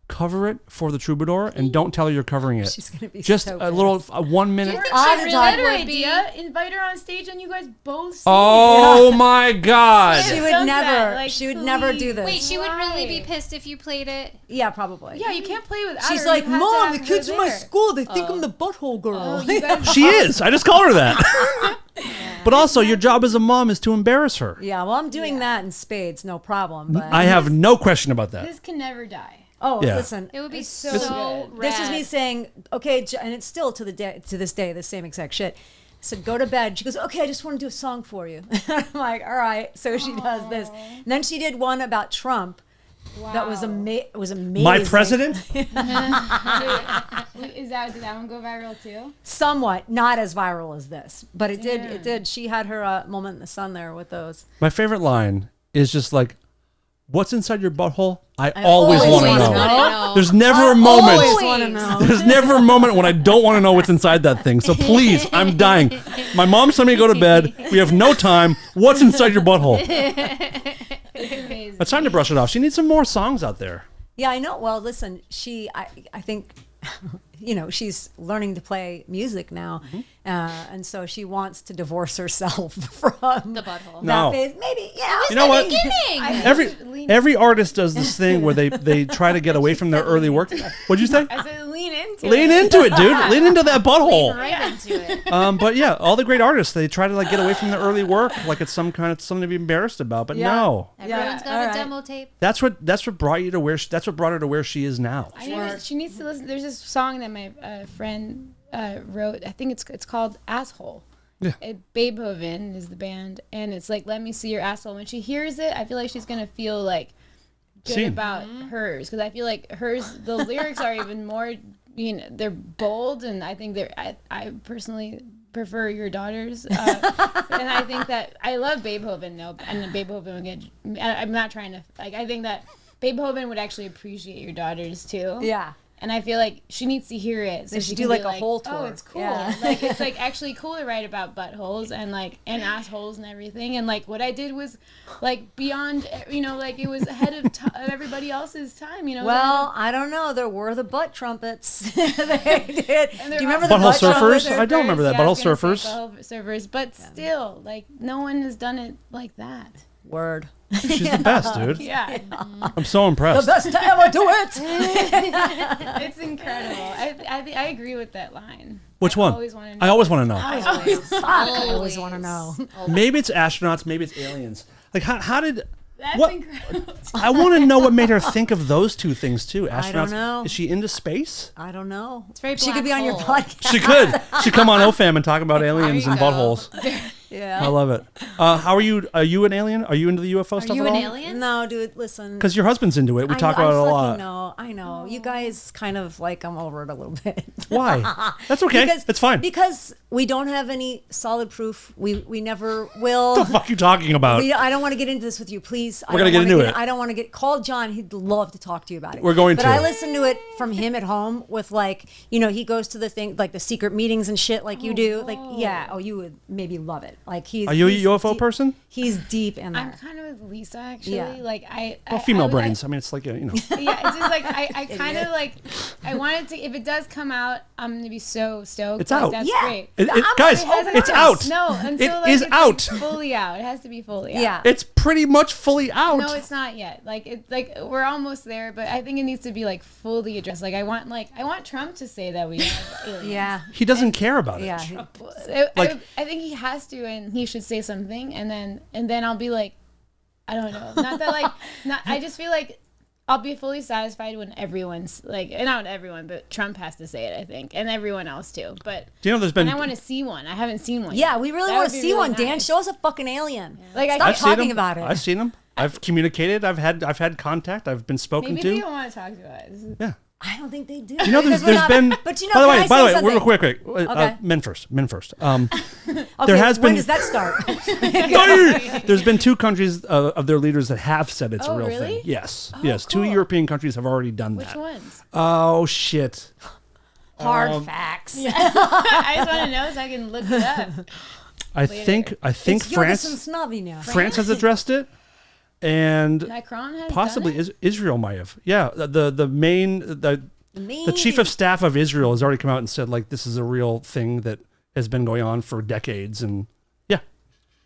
Cover it for the Troubadour, and don't tell her you're covering it. She's gonna be Just so a little pissed. 1 minute. I really thought- would idea. Invite her on stage and you guys both sing. Oh my God! She Does would that, never. like, She would never do please. this. Wait, she would really be Why? pissed if you played it. Yeah, probably. Yeah, you can't play without She's her. like, You have to Mom, have the her kids in my there." school, they think I'm the butthole girl. Oh, you guys She is. I just called her that. But also, your job as a mom is to embarrass her. Yeah, well, I'm doing that in spades, no problem. But I have no question about that. This can never die. oh, Yeah. listen, It would be It's so, so rad. this is me saying, okay, and it's still to this day the same exact shit. I said, go to bed. She goes, okay, I just want to do a song for you. I'm like, all right. So she does this. And then she did one about Trump. Wow. That was amazing. My president? Did that one go viral too? Somewhat, not as viral as this, but it did. Damn. It did. She had her moment in the sun there with those. My favorite line is just like, "What's inside your butthole? I always want to always know." wanna know. There's never a moment. Always want to know. There's never a moment when I don't want to know what's inside that thing. So please, I'm dying. My mom's telling me to go to bed. We have no time. What's inside your butthole? It's amazing. It's time to brush it off. She needs some more songs out there. Yeah, I know. Well, listen, I think, she's learning to play music now, and so she wants to divorce herself from The butthole. that No. phase. Maybe, yeah. You know what? Every artist does this thing where they try to get away from their early work. What'd you say? I said lean into Lean into it, dude. Lean into that butthole. Right into it. But yeah, all the great artists, they try to like get away from the early work, like it's some kind of something to be embarrassed about. But no, Everyone's got all a right. demo tape. that's what brought you to where that's what brought her to where she is now. She needs to listen. There's this song that my friend wrote. I think it's called Asshole. Yeah. Beethoven is the band, and it's like, let me see your asshole. When she hears it, I feel like she's gonna feel like good Seen. about hers, because I feel like hers, the lyrics are even more, they're bold, and I think I personally prefer your daughters, and I think that I love Beethoven though, and Beethoven would get. I'm not trying to like. I think that Beethoven would actually appreciate your daughters too. Yeah. And I feel like she needs to hear it. So They she should can do, like, be a whole Oh, tour. it's cool. Yeah. Like it's like actually cool to write about buttholes and assholes and everything. And like what I did was like beyond, like it was ahead of everybody else's time. Well, I don't know. There were the butt trumpets. They did. Do you remember the Butthole butt surfers? trumpets? I don't remember that. Yeah, I Butthole was gonna surfers. say butthole surfers, but still, like no one has done it like that. Word. She's the best, dude. Yeah, I'm so impressed. Best to ever do it. it's incredible. I agree with that line. Which I one? always wanna know. I always want to know. I always want to know. Maybe it's astronauts. Maybe it's aliens. Like how did? That's What? incredible. I want to know what made her think of those two things too. Astronauts. I don't know. Is she into space? I don't know. It's very She could black be on your hole. podcast. She could. She'd come on OFAM and talk about aliens you and go. buttholes. Yeah. I love it. How are you? Are you an alien? Are you into the UFO Are stuff you at an all? alien? No, dude, listen. Because your husband's into it. We talk about it a lot. No, I know. You guys kind of like, I'm over it a little bit. Why? That's okay. It's fine. Because we don't have any solid proof. We never will. What the fuck are you talking about? I don't want to get into this with you, please. We're gonna get into it. I don't want to call John. He'd love to talk to you about it. We're going but to. I listen to it from him at home with like, he goes to the thing like the secret meetings and shit like you do. Like, yeah. Oh, you would maybe love it. Like Are you a he's UFO deep- person? He's deep in there. I'm kind of with Lisa actually. Yeah. Like Well, female I- brains. I mean, it's like Yeah, it's just like I kind of like I wanted to. If it does come out, I'm gonna be so stoked. It's like, out. That's Yeah. great. Guys, It hasn't it's come- out. No, until It like, is it's out. Like fully out. It has to be fully out. Yeah. It's pretty much fully out. No, it's not yet. Like it's like we're almost there, but I think it needs to be like fully addressed. Like I want Trump to say that we have aliens. yeah. He doesn't care about it. Yeah. I think he has to, and he should say something, and then I'll be like, I don't know. Not that like, not. I just feel like I'll be fully satisfied when everyone's like, and not everyone, but Trump has to say it, I think, and everyone else too. But Do you know there's been? and I want to see one. I haven't seen one. Yeah, yet. we really That want would to be see really one. Dan, nice. show us a fucking alien. Like I Stop I've seen talking him. about it. I've seen him. I've communicated. I've had contact. I've been spoken maybe they to. don't want to talk to us. Yeah. I don't think they do. You know, Because there's we're been. But by the way, can I say something? real quick. Okay. Men first. Men first. Okay, there has when been. does that start? There's been two countries of their leaders that have said it's a Oh, real really? thing. Yes. Oh, yes. Two cool. European countries have already done Which that. ones? Oh shit. Hard facts. I just want to know so I can look it up. I think It's France. Jorgensen snobby now. France has addressed it, and Macron has possibly done it? Israel might have. Yeah, the chief of staff of Israel has already come out and said like this is a real thing that has been going on for decades, and yeah,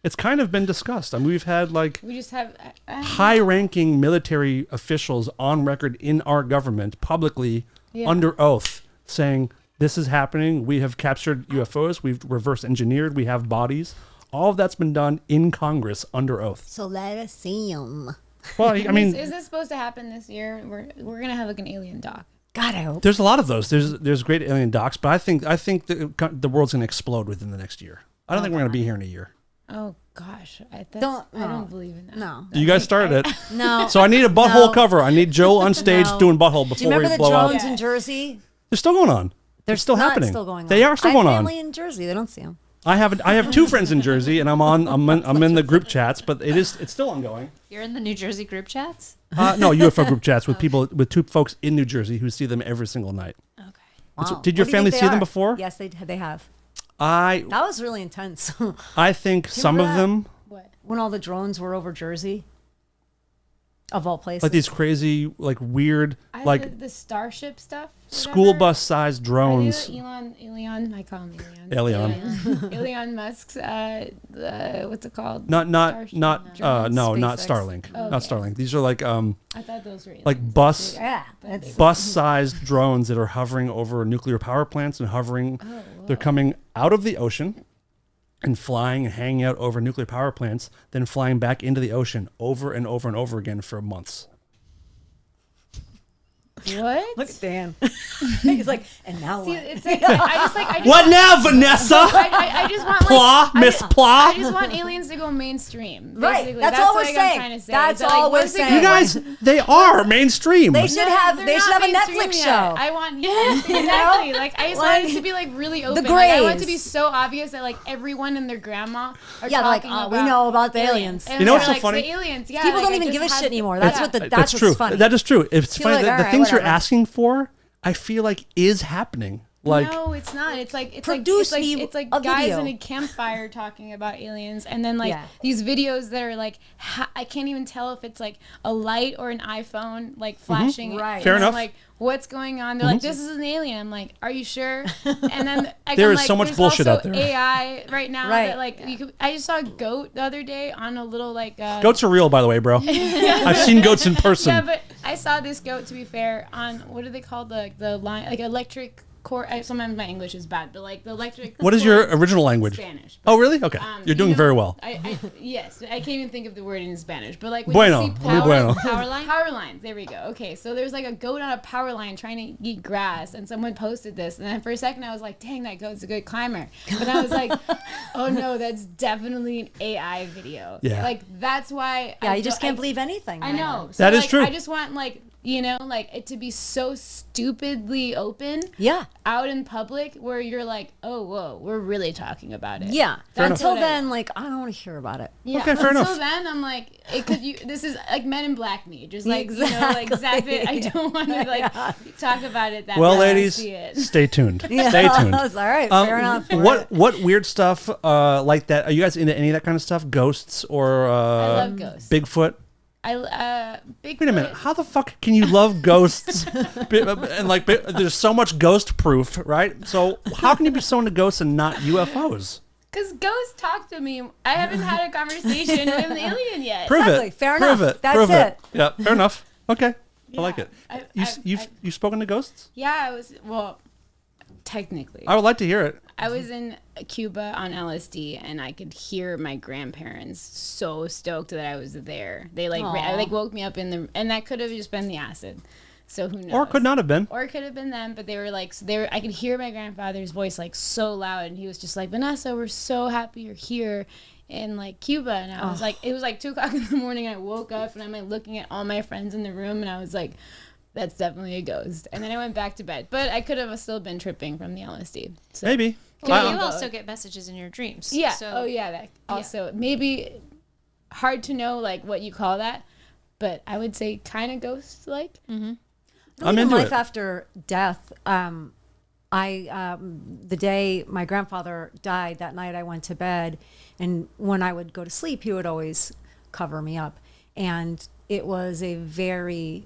it's kind of been discussed. I mean, we've had like We just have. high-ranking military officials on record in our government publicly Yeah. under oath saying this is happening. We have captured UFOs. We've reverse engineered. We have bodies. All of that's been done in Congress under oath. So let us see them. Well, I mean, Is this supposed to happen this year? We're gonna have like an alien doc. God, I hope. there's a lot of those. There's great alien docs, but I think the world's going to explode within the next year. I don't think we're going to be here in a year. Oh gosh, I Don't- don't believe in that. No. You guys started it. No. So I need a butthole No. cover. I need Joe on stage No. doing butthole Do you before remember we the blow drones out. in Jersey? They're still going on. They're still Not happening. Still going on. They are still I going have on. family in Jersey. They don't see them. I have two friends in Jersey, and I'm in the group chats, but it's still ongoing. You're in the New Jersey group chats? No, UFO group chats with with two folks in New Jersey who see them every single night. Okay. Wow. Did your What do you family think see they them are? before? Yes, they have. I That was really intense. think some of remember that? them, What? When all the drones were over Jersey, of all places. like these crazy, like weird Like the Starship stuff. school bus sized drones. Elon, I call him Elon. Elon Musk's, what's it called? Not Drones? not SpaceX. Starlink. Oh, Not okay. Starlink. These are like I thought those were like bus Yeah, that's bus-sized drones that are hovering over nuclear power plants and hovering. They're coming out of the ocean and flying and hanging out over nuclear power plants, then flying back into the ocean over and over and over again for months. What? Look at Dan. He's like, and now See, what? it's like I just What now, Vanessa? I just want Pla, Miss Pla. I just want aliens to go mainstream. Right, Basically. that's all we're what saying. I'm trying to say. That's So, all we're once they saying. go- You guys, they are mainstream. They should have. they're They should not have a mainstream Netflix yet. show. I want exactly. Like I just want it to be like really open. The Like, I want it to Greys. be so obvious that like everyone and their grandma are Yeah, they're like, talking oh, about we know about the aliens. And You know what's they're so funny? The aliens. Yeah, People like, don't I even just give a had- shit anymore. That's what the. That's That's true. what's funny. That is true. It's People funny. are like, The "All right, things you're whatever." asking for, I feel like is happening. Like no, it's not. It's like Produce it's me like, it's like a guys video. in a campfire talking about aliens, and then like Yeah. these videos that are like I can't even tell if it's like a light or an iPhone like flashing. Right. And Fair I'm enough. Like what's going on? They're like, this is an alien. I'm like, are you sure? And then There I'm is like, so much there's bullshit also out there. AI right now Right. that like you could. I just saw a goat the other day on a little like. goats are real, by the way, bro. I've seen goats in person. Yeah, but I saw this goat. To be fair, on what are they called? The line like electric cord. Sometimes my English is bad, but like the electric. What is your cords- original language? Spanish. Oh, really? Okay. You're doing very well. Yes, I can't even think of the word in Spanish, but like when Bueno, you see muy bueno. power lines. There we go. Okay, so there's like a goat on a power line trying to eat grass, and someone posted this, and then for a second I was like, "Dang, that goat's a good climber," but I was like, "Oh no, that's definitely an AI video." Yeah. like that's why. Yeah, you just can't believe anything. I know. That is like, true. I just want like like it to be so stupidly open. Yeah. Out in public where you're like, oh, whoa, we're really talking about it. Yeah. That's Until what I- then, like, I don't want to hear about it. Yeah. Okay, fair Until enough. then, I'm like, this is like Men in Black me, just like like zap Exactly. it. I don't want to like talk about it that. Well, much. I ladies, see it. stay tuned. Yeah. Stay tuned. All right. Fair enough. What weird stuff like that? Are you guys into any of that kind of stuff? Ghosts or I love ghosts. Bigfoot? Bigfoot. Wait a minute. How the fuck can you love ghosts? And like, there's so much ghost proof, right? So how can you be so into ghosts and not UFOs? Because ghosts talk to me. I haven't had a conversation with an alien yet. Prove Exactly. it. Fair Prove enough. it. That's Prove it. Yeah. Fair enough. Okay. I like Yeah. it. You've spoken to ghosts? Yeah, technically. I would like to hear it. I was in Cuba on LSD, and I could hear my grandparents so stoked that I was there. They like woke me up and that could have just been the acid. So who knows? Or could not have been. Or it could have been them, but they were like, I could hear my grandfather's voice like so loud, and he was just like, Vanessa, we're so happy you're here in like Cuba. And I was like, it was like 2:00 in the morning. I woke up and I'm like looking at all my friends in the room, and I was like, that's definitely a ghost. And then I went back to bed, but I could have still been tripping from the LSD. So. Maybe. Well, you also get messages in your dreams. Yeah. So Oh yeah. That also maybe hard to know like what you call that, but I would say kind of ghost like. I I'm believe in into life it. after death. The day my grandfather died, that night I went to bed, and when I would go to sleep, he would always cover me up, and it was a very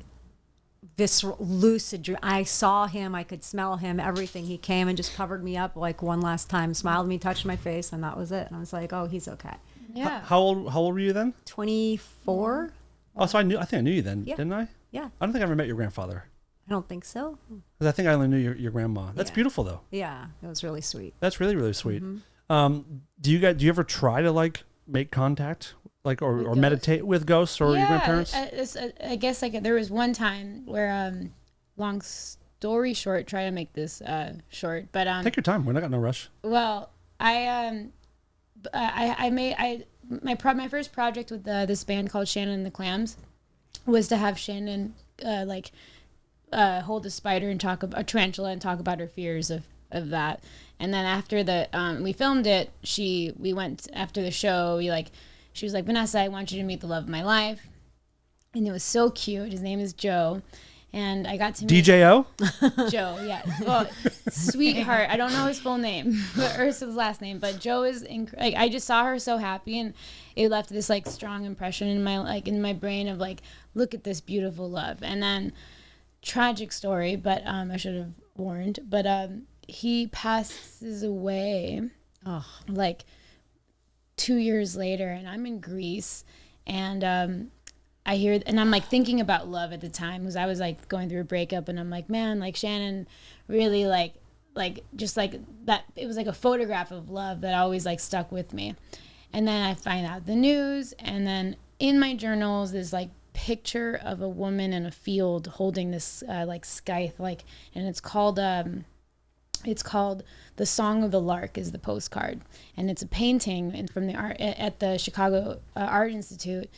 visceral, lucid dream. I saw him, I could smell him, everything. He came and just covered me up like one last time, smiled at me, touched my face, and that was it. And I was like, oh, he's okay. Yeah. How old were you then? 24? Oh, so I think I knew you then, Yeah. didn't I? Yeah, I don't think I ever met your grandfather. I don't think so. 'Cause I think I only knew your grandma. That's Yeah. beautiful though. Yeah, it was really sweet. That's really, really sweet. Mm-hmm. Do you ever try to like make contact, like or ghosts? meditate with ghosts or your grandparents? I guess like there was one time where long story short, try to make this short, but Take your time. We're not got no rush. well, I made my first project with this band called Shannon and the Clams was to have Shannon hold a spider and a tarantula and talk about her fears of that. And then after we filmed it, we went after the show. She was like, Vanessa, I want you to meet the love of my life, and it was so cute. His name is Joe. And I got to meet DJO? Joe, yeah. Well, sweetheart. I don't know his full name, or his last name, but Joe is like I just saw her so happy, and it left this like strong impression in my brain of like, look at this beautiful love. And then tragic story, but I should have warned. But he passes away like 2 years later, and I'm in Greece, and I hear, and I'm like thinking about love at the time because I was like going through a breakup, and I'm like, man, like Shannon really like just like that. It was like a photograph of love that always like stuck with me. And then I find out the news, and then in my journals there's like picture of a woman in a field holding this like scythe, like, and it's called The Song of the Lark is the postcard, and it's a painting from the art at the Chicago Art Institute,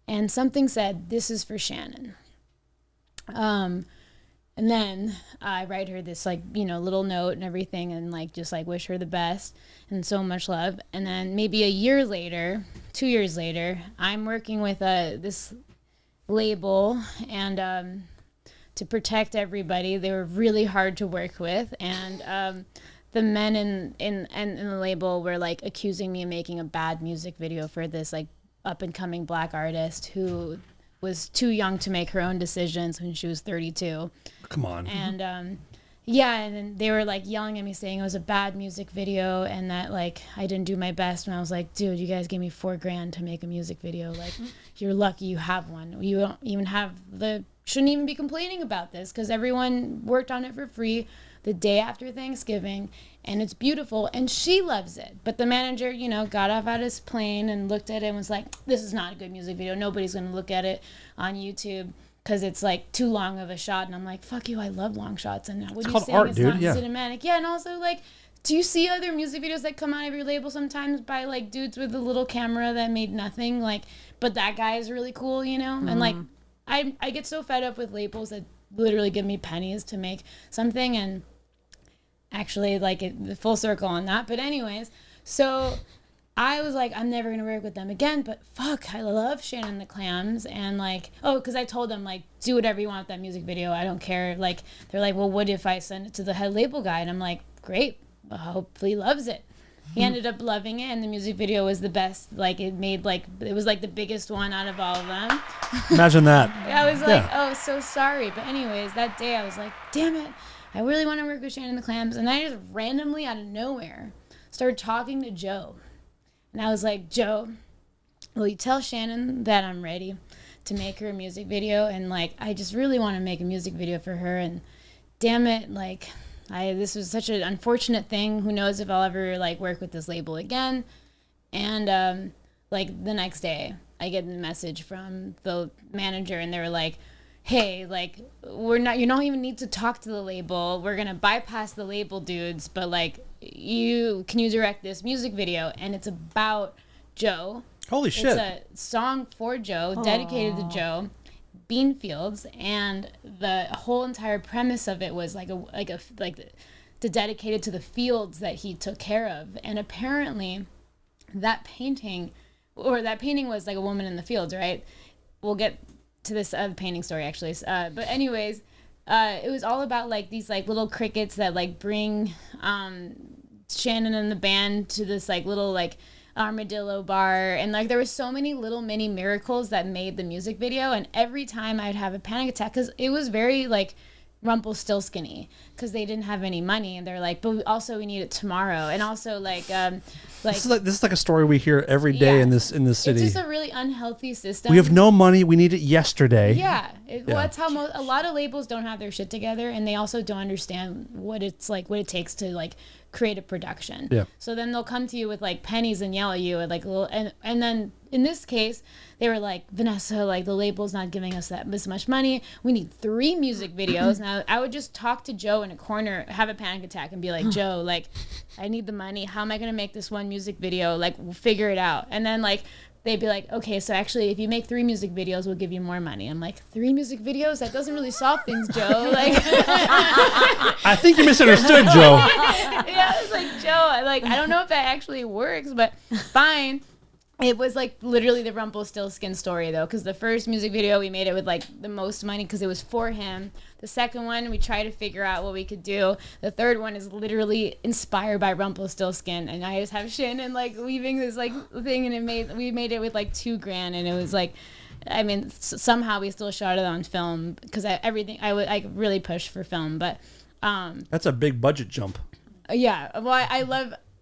and something said, "This is for Shannon." And then I write her this like, you know, little note and everything, and like just like wish her the best and so much love. And then maybe a year later, 2 years later, I'm working with this label, and to protect everybody, they were really hard to work with, and the men in the label were like accusing me of making a bad music video for this like up and coming Black artist who was too young to make her own decisions when she was 32. Come on. And yeah, and then they were like yelling at me saying it was a bad music video and that like I didn't do my best. And I was like, dude, you guys gave me $4,000 to make a music video. Like, you're lucky you have one. You don't even have shouldn't even be complaining about this, because everyone worked on it for free the day after Thanksgiving, and it's beautiful, and she loves it. But the manager, you know, got off at his plane and looked at it and was like, this is not a good music video. Nobody's going to look at it on YouTube because it's like too long of a shot. And I'm like, fuck you, I love long shots. And what It's are you called saying? art, It's dude. not Yeah. cinematic. Yeah, and also like, do you see other music videos that come out of your label sometimes by like dudes with a little camera that made nothing? Like, but that guy is really cool, you know? And like, I get so fed up with labels that literally give me pennies to make something, and actually like the full circle on that. But anyways, so I was like, I'm never gonna work with them again, but fuck, I love Shannon the Clams. And like, because I told them like, do whatever you want with that music video, I don't care. Like, they're like, well, what if I send it to the head label guy? And I'm like, great, hopefully he loves it. He ended up loving it, and the music video was the best. Like, it was like the biggest one out of all of them. Imagine that. I was like, oh, so sorry. But anyways, that day I was like, damn it, I really want to work with Shannon the Clams. And I just randomly out of nowhere started talking to Joe. And I was like, Joe, will you tell Shannon that I'm ready to make her a music video? And like, I just really want to make a music video for her. And damn it, like, this was such an unfortunate thing. Who knows if I'll ever like work with this label again. And like the next day I get a message from the manager, and they were like, hey, like, you don't even need to talk to the label. We're going to bypass the label dudes, but like, can you direct this music video? And it's about Joe. Holy shit. It's a song for Joe, dedicated to Joe, bean fields, and the whole entire premise of it was to dedicate it to the fields that he took care of. And apparently that painting was like a woman in the fields, right? We'll get to this painting story actually, but anyways, it was all about like these like little crickets that like bring Shannon and the band to this like little like armadillo bar, and like there were so many little mini miracles that made the music video. And every time I'd have a panic attack, because it was very like Rumpelstiltskin-y, because they didn't have any money, and they're like, but also we need it tomorrow. And also like This is like a story we hear every day Yeah. in this city. It's just a really unhealthy system. We have no money. We need it yesterday. Yeah, well, that's how a lot of labels don't have their shit together, and they also don't understand what it takes to like create a production. Yeah. So then they'll come to you with like pennies and yell at you and like and then in this case they were like, Vanessa, like the label's not giving us this much money. We need 3 music videos. Now I would just talk to Joe in a corner, have a panic attack, and be like, Joe, like I need the money. How am I gonna make this one music video? Like, we'll figure it out. And then like they'd be like, okay, so actually if you make 3 music videos, we'll give you more money. I'm like, 3 music videos? That doesn't really solve things, Joe. Like, I think you misunderstood, Joe. yeah, I was like, Joe, I don't know if that actually works, but fine. It was like literally the Rumpelstiltskin story though, because the first music video we made it with like the most money because it was for him. The second one we tried to figure out what we could do. The third one is literally inspired by Rumpelstiltskin, and I just have Shannon like weaving this like thing, and we made it with like $2,000, and it was like, I mean, somehow we still shot it on film because I really pushed for film, but That's a big budget jump. yeah. Well,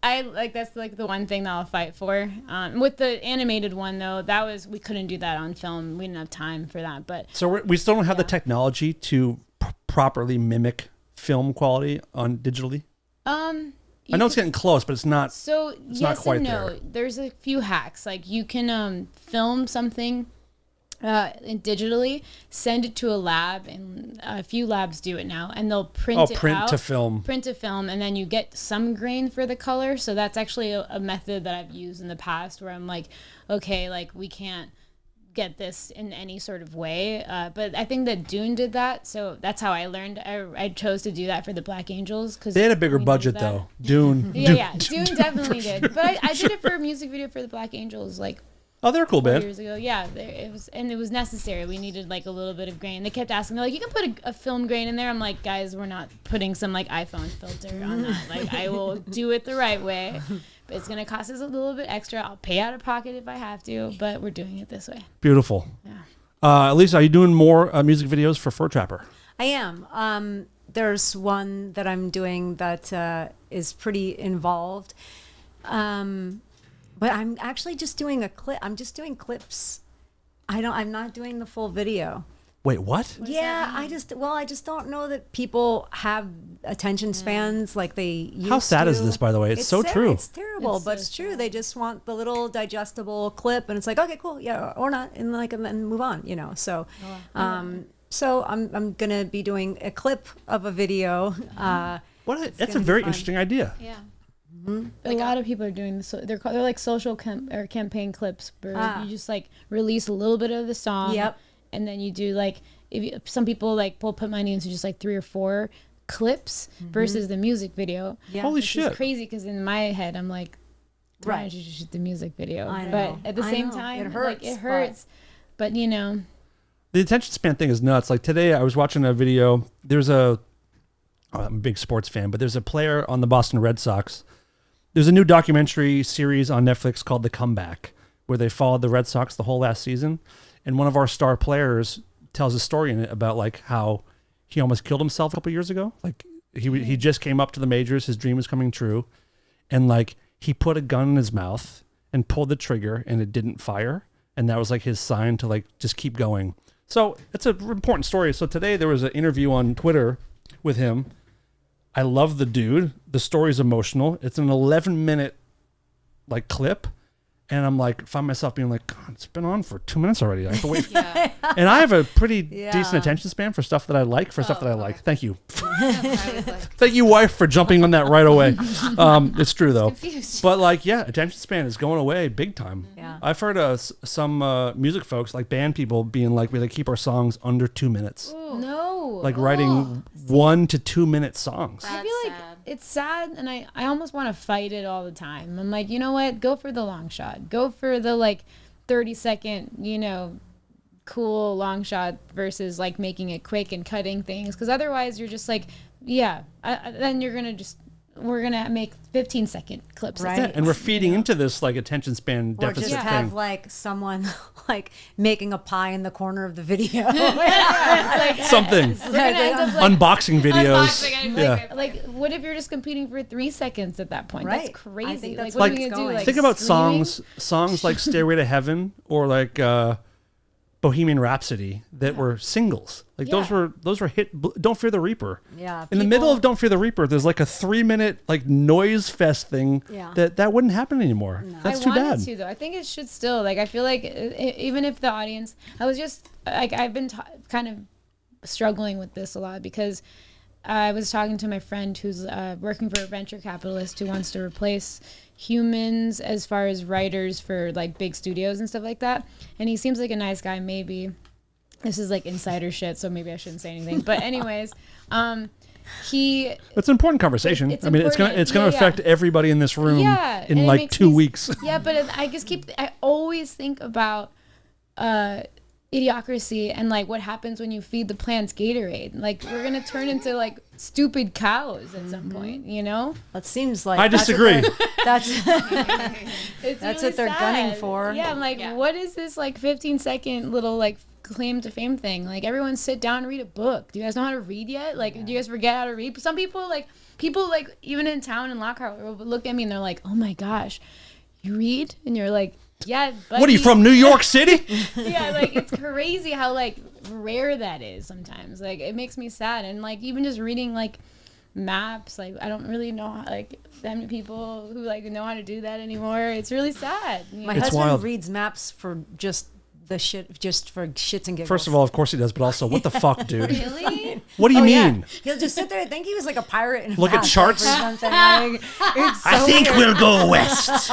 I like that's like the one thing that I'll fight for. With the animated one though, we couldn't do that on film. We didn't have time for that. But So we still don't have the technology to properly mimic film quality on digitally. I know it's getting close, but it's not. So it's yes not quite and no. there. There's a few hacks. Like you can film something digitally, send it to a lab, and a few labs do it now, and they'll print it out. To film. Print to film, and then you get some grain for the color. So that's actually a method that I've used in the past where I'm like, okay, like we can't get this in any sort of way. But I think that Dune did that. So that's how I learned. I chose to do that for the Black Angels. Cause They had a bigger budget though. Dune. Dune definitely did. But I did it for a music video for the Black Angels, like Oh, they're a cool 4 band. years ago. Yeah, it was necessary. We needed like a little bit of grain. They kept asking, they're like, you can put a film grain in there. I'm like, guys, we're not putting some like iPhone filter on that. Like, I will do it the right way, but it's gonna cost us a little bit extra. I'll pay out of pocket if I have to, but we're doing it this way. Beautiful. Yeah. Lisa, are you doing more music videos for Fur Trapper? I am. There's one that I'm doing that is pretty involved. But I'm actually just doing a clip. I'm just doing clips. I'm not doing the full video. Wait, what? Yeah, I just don't know that people have attention spans like they used to. How sad is this, by the way? It's so true. It's terrible, but it's true. They just want the little digestible clip, and it's like, okay, cool, yeah, or not, and then move on, you know. So, so I'm gonna be doing a clip of a video. That's a very interesting idea. Yeah. A lot of people are doing this. They're like social campaign clips where you just like release a little bit of the song. Yep. And then you do like some people like will put money into just like 3 or 4 clips versus the music video. Yeah. Holy shit. It's crazy because in my head I'm like, why don't you just shoot the music video? I know. But at the same time, It hurts. Like, it hurts. But you know, The attention span thing is nuts. Like today I was watching a video. I'm a big sports fan, but there's a player on the Boston Red Sox. There's a new documentary series on Netflix called The Comeback, where they followed the Red Sox the whole last season. And one of our star players tells a story in it about like how he almost killed himself a couple years ago. Like he just came up to the majors. His dream was coming true. And like he put a gun in his mouth and pulled the trigger and it didn't fire. And that was like his sign to like just keep going. So it's an important story. So today there was an interview on Twitter with him. I love the dude. The story's emotional. It's an 11-minute like clip. And I'm like, find myself being like, God, it's been on for 2 minutes already. I have to wait. And I have a pretty decent attention span for stuff that I like, stuff that I like. Thank you. Thank you, wife, for jumping on that right away. It's true, though. But like, yeah, attention span is going away big time. Yeah. I've heard some music folks, like band people, being like, we keep our songs under 2 minutes. no. Like writing 1 to 2 minute songs. I feel like it's sad, and I almost want to fight it all the time. I'm like, you know what? Go for the long shot. Go for the like 30-second, you know, cool long shot versus like making it quick and cutting things. Because otherwise, you're just like, then we're gonna make 15-second clips. Right. Yeah, and we're feeding into this like attention span Or deficit just thing. have like someone like making a pie in the corner of the video. Something. We're gonna end up like, Unboxing videos. Yeah. like, what if you're just competing for 3 seconds at that point? Right. That's crazy. I think that's like, what where are we it's gonna do? going. Like, Think about screaming? songs like Stairway to Heaven or like Bohemian Rhapsody that were singles. Like those were hit. Don't Fear the Reaper. Yeah. In the middle of Don't Fear the Reaper, there's like a 3-minute like noise fest thing that wouldn't happen anymore. That's too I wanted bad. to though. I think it should still. Like, I feel like even if the audience, I was just like, I've been kind of struggling with this a lot because I was talking to my friend who's working for a venture capitalist who wants to replace humans as far as writers for like big studios and stuff like that. And he seems like a nice guy. Maybe this is like insider shit, so maybe I shouldn't say anything. But anyways, It's an important conversation. It's I mean, it's important. gonna affect everybody in this room and in it like makes 2 me- weeks. Yeah, but I always think about idiocracy and like what happens when you feed the plants Gatorade. Like we're gonna turn into like stupid cows at some point, you know? That seems like I disagree. That's It's That's really what they're gunning sad. for. Yeah, I'm like, what is this like 15-second little like claim to fame thing? Like everyone sit down and read a book. Do you guys know how to read yet? Like do you guys forget how to read? Some people like even in town in Lockhart will look at me and they're like, oh my gosh, you read? And you're like, yeah, buddy. What are you from, New York City? Yeah, like it's crazy how like rare that is sometimes. Like it makes me sad. And like even just reading like maps, like I don't really know how, like that many people who like know how to do that anymore. It's really sad. my It's husband wild. reads maps for just for shits and giggles. First of all, of course he does, but also, what the fuck, dude? Really? What do you Oh, yeah. mean? He'll just sit there and think he was like a pirate and Look at charts. or something. Like, it's so I think weird. we'll go west.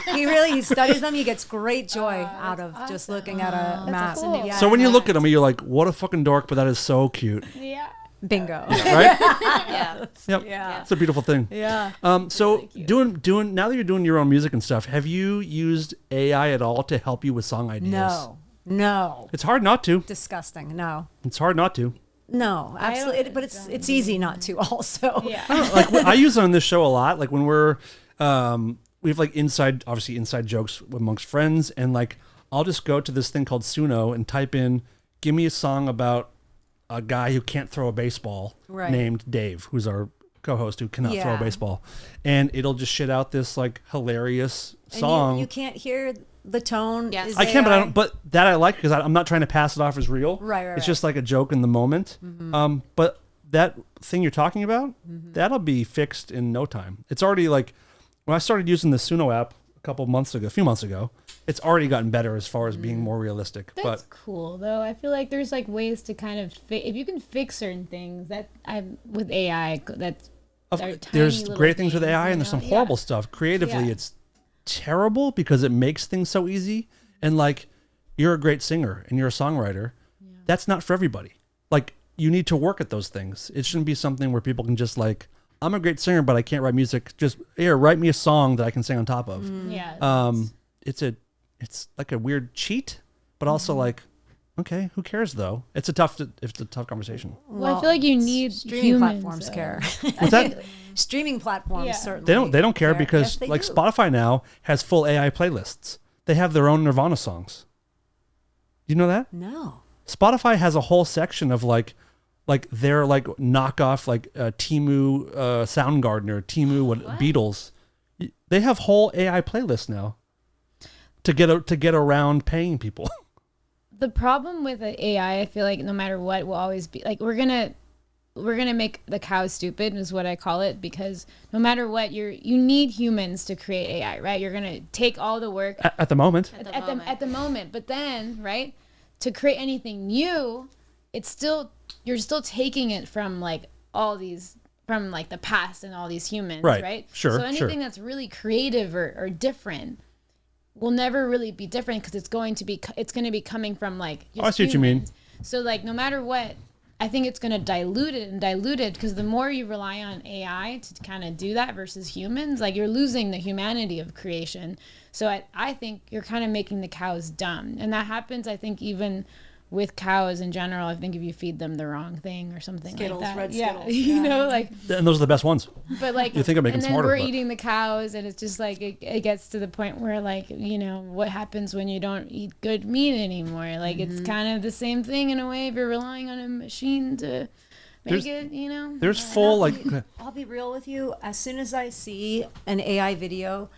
He studies them. He gets great joy out of just looking at a map. cool. And, yeah, So when you look at him, you're like, what a fucking dork, but that is so cute, Yeah. bingo. right? Yeah. Yep. Yeah. It's a beautiful thing. Yeah. So doing now that you're doing your own music and stuff, have you used AI at all to help you with song ideas? No. It's hard not to. Disgusting. No. It's hard not to. No. Absolutely. But it's easy not to also. Yeah. Like I use it on this show a lot. Like when we're we have like inside jokes amongst friends, and like I'll just go to this thing called Suno and type in, give me a song about a guy who can't throw a baseball Right. named Dave, who's our co-host who cannot throw a Yeah. baseball, and it'll just shit out this like hilarious And song. you can't hear the tone. Yes. is I can, but I AI. don't. But that I like because I'm not trying to pass it off as real. Right, It's right. just like a joke in the moment. But that thing you're talking about, that'll be fixed in no time. It's already like when I started using the Suno app a few months ago. It's already gotten better as far as being more realistic. That's But cool though. I feel like there's like ways to kind of if you can fix certain things that I'm with AI that's there's great things with AI, and there's some horrible Yeah. stuff. Creatively, Yeah. it's terrible because it makes things so easy. And like, you're a great singer and you're a songwriter. That's not for everybody. Like, you need to work at those things. It shouldn't be something where people can just like, I'm a great singer, but I can't write music. Just here, write me a song that I can sing on top of. Yeah. It's like a weird cheat, but also like, okay, who cares though? It's a tough conversation. Well, I feel like you need streaming humans, platforms though. care. What's that? Streaming platforms Yeah. certainly. They don't care because Yes, they like do. Spotify now has full AI playlists. They have their own Nirvana songs. Do you know that? No. Spotify has a whole section of like their like knockoff like Temu Soundgarden, Temu Beatles. They have whole AI playlists now to get around paying people. The problem with AI, I feel like no matter what, will always be like we're gonna make the cows stupid is what I call it, because no matter what, you need humans to create AI, right? You're gonna take all the work At the moment. at the moment, but then right to create anything new, you're still taking it from like all these from like the past and all these humans, right? Sure, So anything that's really creative or different will never really be different because it's going to be coming from like just I see what you mean. humans. So like no matter what, I think it's going to dilute it because the more you rely on AI to kind of do that versus humans, like you're losing the humanity of creation. So I think you're kind of making the cows dumb, and that happens I think even with cows in general. I think if you feed them the wrong thing or something Skittles, like that, red yeah, Skittles, you know, like. And those are the best ones. But like, You think I'm making and then smarter, we're but- eating the cows, and it's just like it gets to the point where like what happens when you don't eat good meat anymore? Like it's kind of the same thing in a way if you're relying on a machine to make it. There's full like I'll be real with you. As soon as I see an AI video,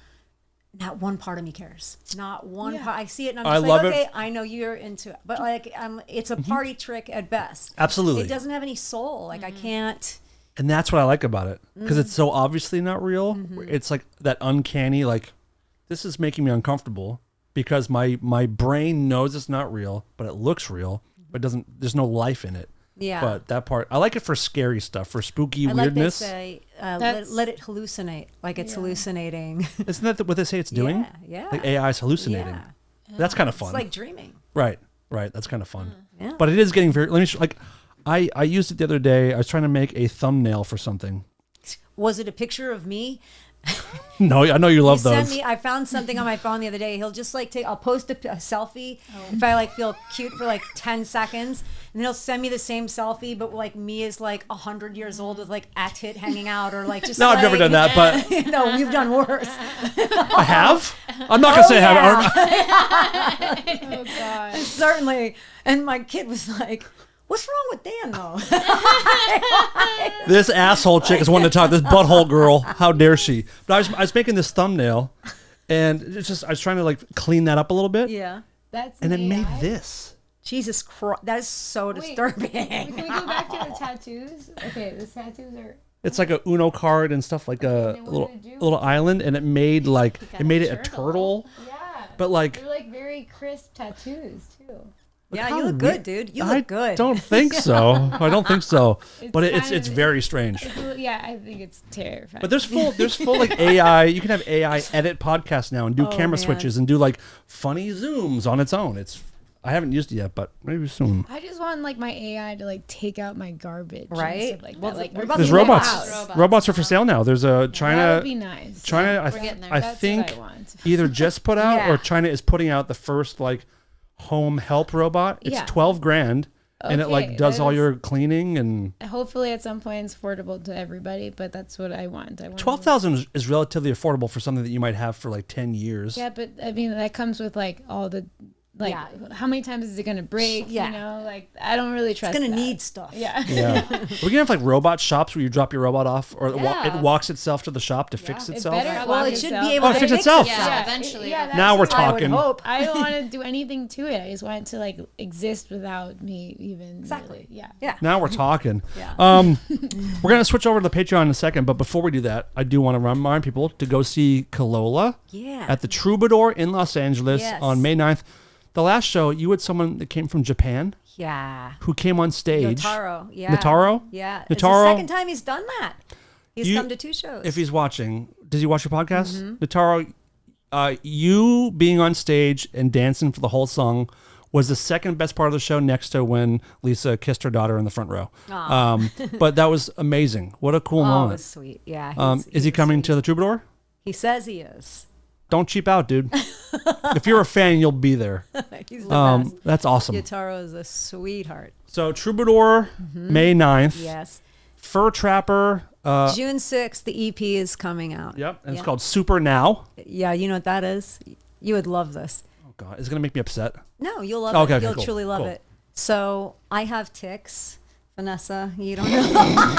not one part of me cares. Not one part. I see it and I'm I just love like, it. okay, I know you're into it. But like, it's a party trick at best. Absolutely. It doesn't have any soul. Like I can't. And that's what I like about it because it's so obviously not real. It's like that uncanny, like this is making me uncomfortable because my brain knows it's not real, but it looks real, but there's no life in it. Yeah. But that part, I like it for scary stuff, for spooky I weirdness. like they say, That's- let it hallucinate, like it's hallucinating. Isn't that what they say it's doing? Yeah. Like AI is hallucinating. Yeah. That's kind of fun. It's like dreaming. Right. That's kind of fun. Yeah. But it is getting very. Let me like. I used it the other day. I was trying to make a thumbnail for something. Was it a picture of me No, I know you love those. I found something on my phone the other day. He'll just like I'll post a selfie if I like feel cute for like 10 seconds, and then he'll send me the same selfie, but like me is like 100 years old with like a tit hanging out, or like just. No, I've never done that, but no, we've done worse. I have. I'm not gonna say I haven't. Oh god. Certainly. And my kid was like, "What's wrong with Dan though?" This asshole chick is wanting to talk. This butthole girl. How dare she? But I was making this thumbnail, and it's just I was trying to like clean that up a little bit. Yeah. That's And it an made AI? this. Jesus Christ, that is so Wait, disturbing. Can we go back to the tattoos? Okay, the tattoos are. It's like a Uno card and stuff, like a then what little did it do? little island, and it made like got it made a it a turtle. Yeah. But like, They're like very crisp tattoos too. Yeah, how you look re- good, dude. You look good. I don't think so. I don't think so. But it's kind it's of- very strange. Yeah, I think it's terrifying. But there's full like AI. You can have AI edit podcasts now and do camera man. switches and do like funny zooms on its own. I haven't used it yet, but maybe soon. I just want like my AI to like take out my garbage, and Right? stuff like Well, that. Like what about There's the robots. robots? Robots are for sale now. There's a that would China. be nice. China, We're getting there. I That's think what I want. either just put out Yeah. or China is putting out the first like home help robot. It's Yeah. 12 grand and it like Okay, does that all is- your cleaning and Hopefully at some point it's affordable to everybody, but that's what I want. I want 12,000 is relatively affordable for something that you might have for like 10 years. Yeah, but I mean that comes with like all the like Yeah. how many times is it gonna break? Yeah. You know, like I don't really trust. It's gonna that. need stuff. Yeah. Yeah. We're gonna have like robot shops where you drop your robot off or Yeah. it walks itself to the shop to fix It itself. better Well, walk it should itself. be able Oh, to fix fix itself. Yeah, eventually. that's Now we're what I would talking. hope. I don't want to do anything to it. I just want it to like exist without me even. Exactly. Really, yeah. Yeah. Now we're talking. Yeah. We're gonna switch over to the Patreon in a second, but before we do that, I do want to remind people to go see Colola Yeah. at the Troubadour in Los Angeles Yes. on May 9th. The last show, you had someone that came from Japan Yeah. who came on stage. Notaro. Yeah. Nataro? Yeah. It's Nataro- the second time he's done that. He's You- come to 2 shows. If he's watching, does he watch your podcast? Mm-hmm. Nataro, you being on stage and dancing for the whole song was the second best part of the show next to when Lisa kissed her daughter in the front row. But that was amazing. What a cool oh, it moment. was sweet. Yeah. Is he was coming sweet. to the Troubadour? He says he is. Don't cheap out, dude. If you're a fan, you'll be there. He's the best. That's awesome. Yotaro is a sweetheart. So Troubadour, May 9th. Yes. Fur Trapper. June 6th, the EP is coming out. Yep. And it's Yeah. called Super Now. Yeah, you know what that is? You would love this. Oh, God. It's going to make me upset. No, you'll love Okay, it. okay, You'll cool, truly love cool. it. So I have tics. Vanessa, you don't know.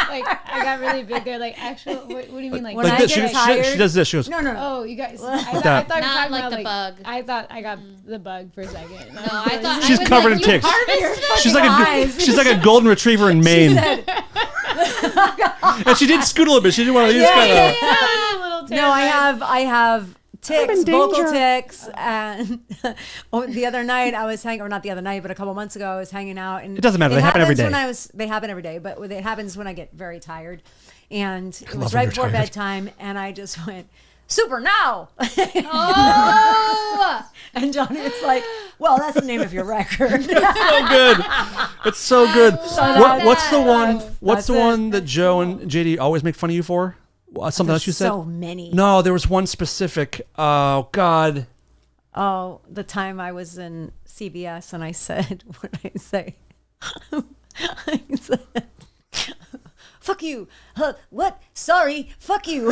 Like I got really big there. Like actual. What do you mean? Like When Like I this. get She tired- does this. She goes, No. Oh, you guys! I that. thought you were Not talking like about the bug. I thought I got the bug for a second. No, I thought She's I was covered like, in you ticks. harvested? she's like a golden retriever in Maine. And she did scoot a little bit. She did one of these kind of. No, I have tics, in vocal danger. tics, and the other night I was hanging, or not the other night, but a couple months ago I was hanging out, and It doesn't matter. They happen every happens day. They happen every day, but it happens when I get very tired, and it love was when right you're before tired. bedtime, and I just went super now, Oh! and Johnny was like, "Well, that's the name of your record." So good. It's so good. What's the one? What's the That's it. one that Joe and JD always make fun of you for? Something else you said? So many. No, there was one specific. Oh God. Oh, the time I was in CBS and I said, what did I say? I said, fuck you. What? Sorry. Fuck you.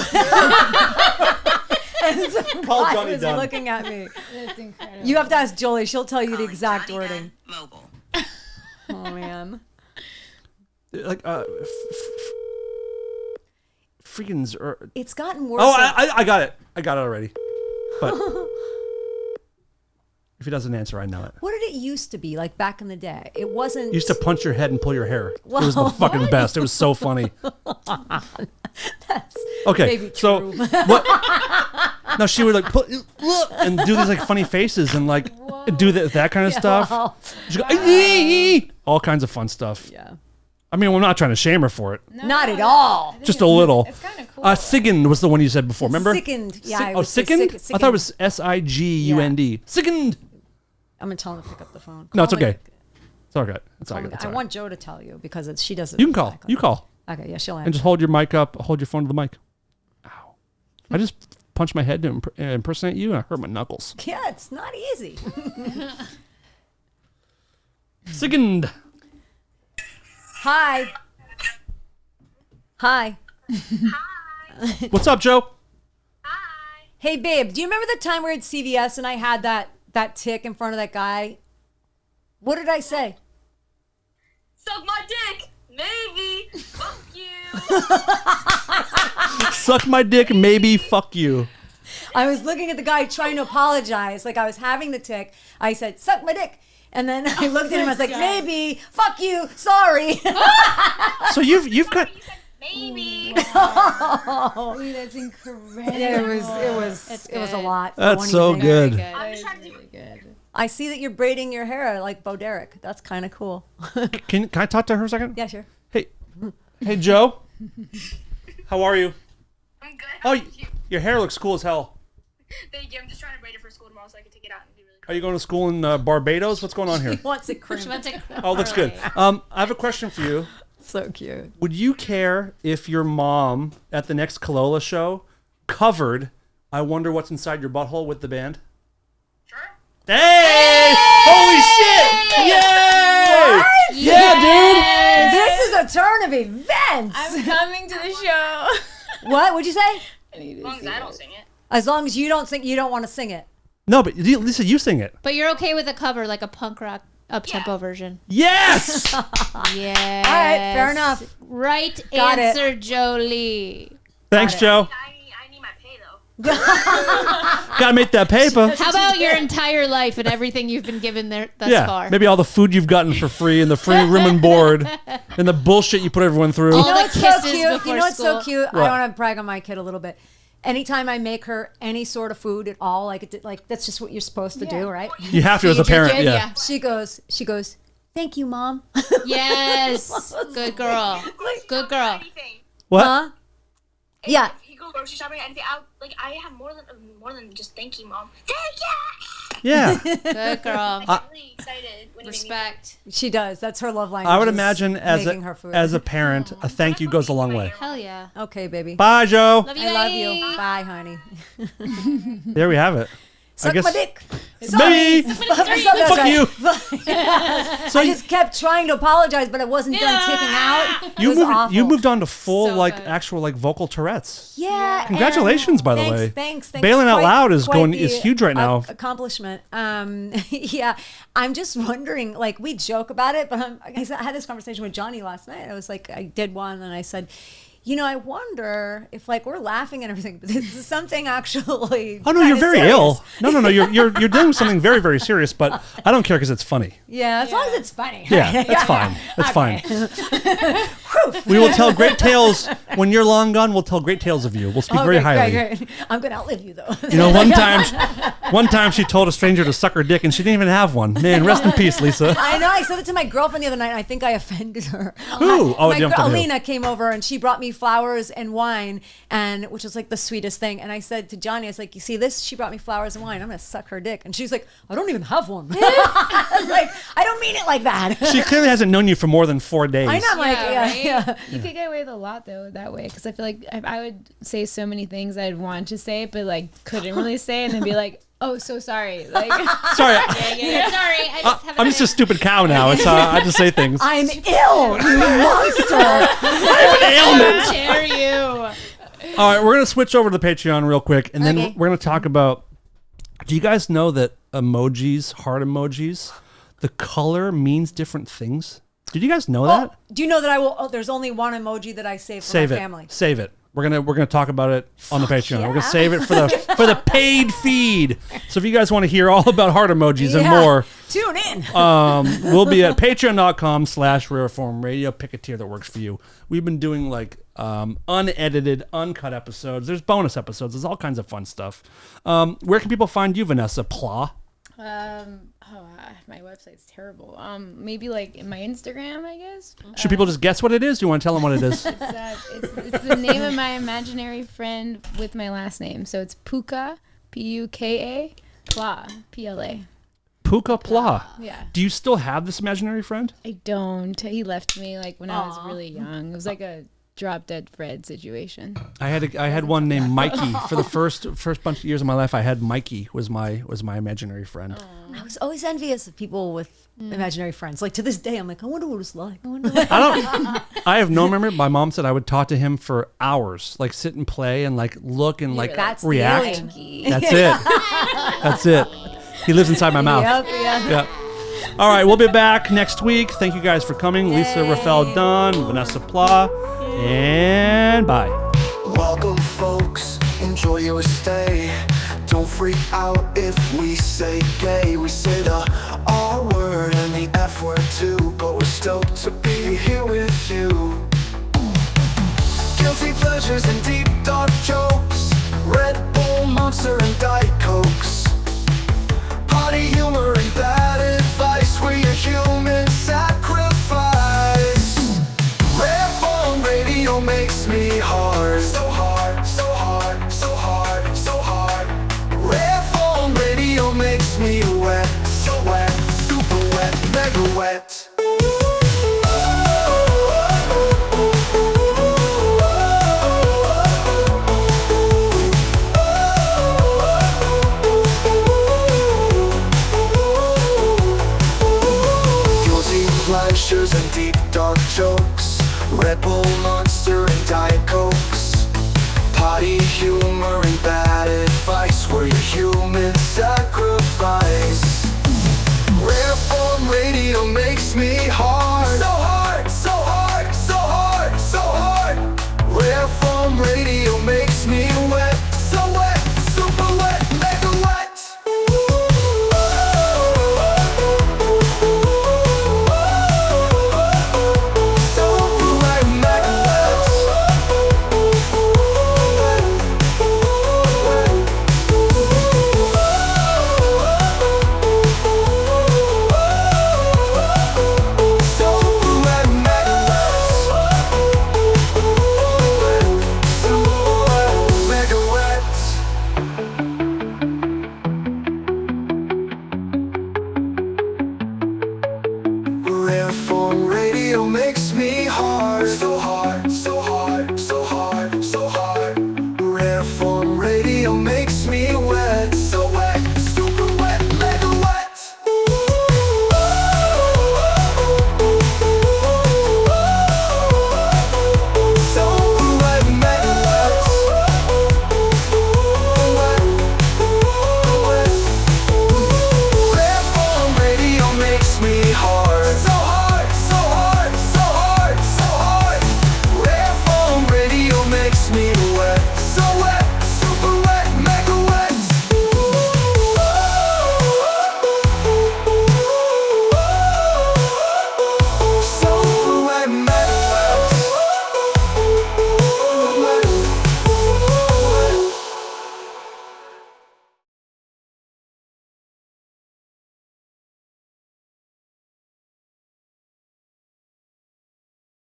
And so Call God Johnny was Dunn. looking at me. That's incredible. You have to ask Jolie. She'll tell you the exact Johnny wording. Gunn Mobile. Oh, man. Like freaking. It's gotten worse. Oh, I got it. I got it already. But if he doesn't answer, I know it. What did it used to be like back in the day? It wasn't. You used to punch your head and pull your hair. It was the fucking best. It was so funny. That's Okay, maybe so true. what? No, she would like put and do these like funny faces and like do that kind of stuff. Well, She'd go, "Ee!" all kinds of fun stuff. yeah. I mean, we're not trying to shame her for it. Not at all. Just a little. It's kind of cool. Sickened was the one you said before. Remember? Sickened. Yeah. I Oh, would say sickened? I thought it was sickened. SIGUND. Sickened. I'm gonna tell him to pick up the phone. No, it's Call me. okay. It's all good. It's all Call me. good. It's I all right. want Joe to tell you because she doesn't. You can call. You call. Okay, yeah, she'll answer. And just hold your mic up. Hold your phone to the mic. I just punched my head to impersonate you, and I hurt my knuckles. Yeah, it's not easy. Second. Hi. Hi. What's up, Joe? Hey, babe, do you remember the time we were at CVS and I had that tick in front of that guy? What did I say? Suck my dick, maybe. Fuck you. Suck my dick, maybe fuck you. I was looking at the guy trying to apologize. Like I was having the tick. I said, suck my dick. And then I looked at him. I was like, maybe, fuck you, sorry. So you've got. You said maybe. Oh, That's incredible. yeah, it was a lot. for That's one so evening. good. I'm just trying to Good. I see that you're braiding your hair like Bo Derek. That's kind of cool. Can I talk to her a second? Yeah, sure. Hey, Joe. How are you? I'm good. Oh, How about you? your hair looks cool as hell. Thank you. I'm just trying to braid it for school tomorrow so I can take it out and be really Are you going to school in Barbados? What's going on here? Wants it crimped. Oh, looks good. I have a question for you. So cute. Would you care if your mom at the next Colola show covered "I Wonder What's Inside Your Butthole" with the band? sure. Hey! Holy shit! Yay! Yeah, dude. This is a turn of events. I'm coming to the show. What would you say? I need to As long as see I it. don't sing it. As long as you don't think you don't want to sing it. No, but Lisa, you sing it. But you're okay with a cover, like a punk rock up-tempo version. Yes. Yeah. All right, fair enough. Right Got it. answer, Jolie. Thanks, it. Joe. I need my pay though. Gotta make that paper. How about your entire life and everything you've been given there thus Yeah, far? maybe all the food you've gotten for free and the free room and board and the bullshit you put everyone through. All You know the what's so kisses cute? before You know what's so school. cute? What? I want to brag on my kid a little bit. Anytime I make her any sort of food at all, like that's just what you're supposed to do, right? You have to as a Feed your parent. kid, Yeah. She goes, thank you, Mom. Yes. Good girl. Good girl. Anything. What? Huh? Yeah. If you go grocery shopping, anything, I have more than just thank you, Mom. Thank you. Yeah. Good girl. I'm really excited when you make me Respect. She does. That's her love language. I would is imagine making her food. as a parent, a thank you goes a long way. Hell yeah. Okay, baby. Bye, Joe. Love you. I love you. bye. Bye, honey. There we have it. Suck guess- my dick. Me. Fuck you. I just kept trying to apologize, but I wasn't done ticking out. It You was moved. awful. You moved on to full So good. actual vocal Tourette's. Yeah. Congratulations, and by the thanks, way. Thanks. Bailing Out Quite- Loud is quite going the, is huge right now. Accomplishment. Yeah. I'm just wondering. Like we joke about it, but I had this conversation with Johnny last night. I was like, I did one, and I said, I wonder if we're laughing and everything, but this is something actually. Oh no, you're kinda very serious. ill. No. You're doing something very, very serious. But I don't care because it's funny. Yeah, as long as it's funny. Yeah, that's fine. That's fine. Whew. We will tell great tales when you're long gone. We'll tell great tales of you. We'll speak very Okay, highly. great. I'm gonna outlive you though. You know, one time she told a stranger to suck her dick, and she didn't even have one. Man, rest in peace, Lisa. I know. I said it to my girlfriend the other night. And I think I offended her. Who? Oh, my you don't have to do. Alina came over and she brought me flowers and wine, and which was like the sweetest thing. And I said to Johnny, I was like, "You see this? She brought me flowers and wine. I'm gonna suck her dick." And she's like, "I don't even have one." I was like, "I don't mean it like that." She clearly hasn't known you for more than 4 days. I know. I'm like, Yeah, right? yeah. You could get away with a lot though that way, because I feel like I would say so many things I'd want to say, but couldn't really say, and then be like, "Oh, so sorry." Like, Sorry, Yeah. Sorry. I just have I'm just a stupid cow now. It's I just say things. I'm ill, you monster. How dare you? All right, we're gonna switch over to the Patreon real quick, and then Okay. we're gonna talk about. Do you guys know that emojis, heart emojis, the color means different things? Did you guys know that? Do you know that I will? Oh, there's only one emoji that I save for Save my it. family. Save it. We're gonna talk about it on the Patreon. We're gonna yeah. save it for the paid feed. So if you guys want to hear all about heart emojis and Yeah. more, Tune in. we'll be at patreon.com/Rareform Radio. Pick a tier that works for you. We've been doing unedited, uncut episodes. There's bonus episodes. There's all kinds of fun stuff. Where can people find you, Vanessa Pla? my website's terrible. Maybe in my Instagram, I guess. Should people just guess what it is? Do you want to tell them what it is? It's the name of my imaginary friend with my last name. So it's Puka, Puka, Pla, Pla. Puka Pla. Yeah. Do you still have this imaginary friend? I don't. He left me when I was really young. It was drop dead Fred situation. I had one named Mikey for the first bunch of years of my life. I had Mikey was my imaginary friend. I was always envious of people with imaginary friends. Like to this day, I'm like, I wonder what it's like. I have no memory. My mom said I would talk to him for hours, like sit and play and like look and like That's the react. alien. That's it. That's it. He lives inside my mouth. Yep. All right, we'll be back next week. Thank you guys for coming. Lisa Rieffel done, Vanessa Pla, and bye. Welcome, folks. Enjoy your stay. Don't freak out if we say gay. We say the R word and the F word too, but we're stoked to be here with you. Guilty pleasures and deep dark jokes. Red Bull, Monster, and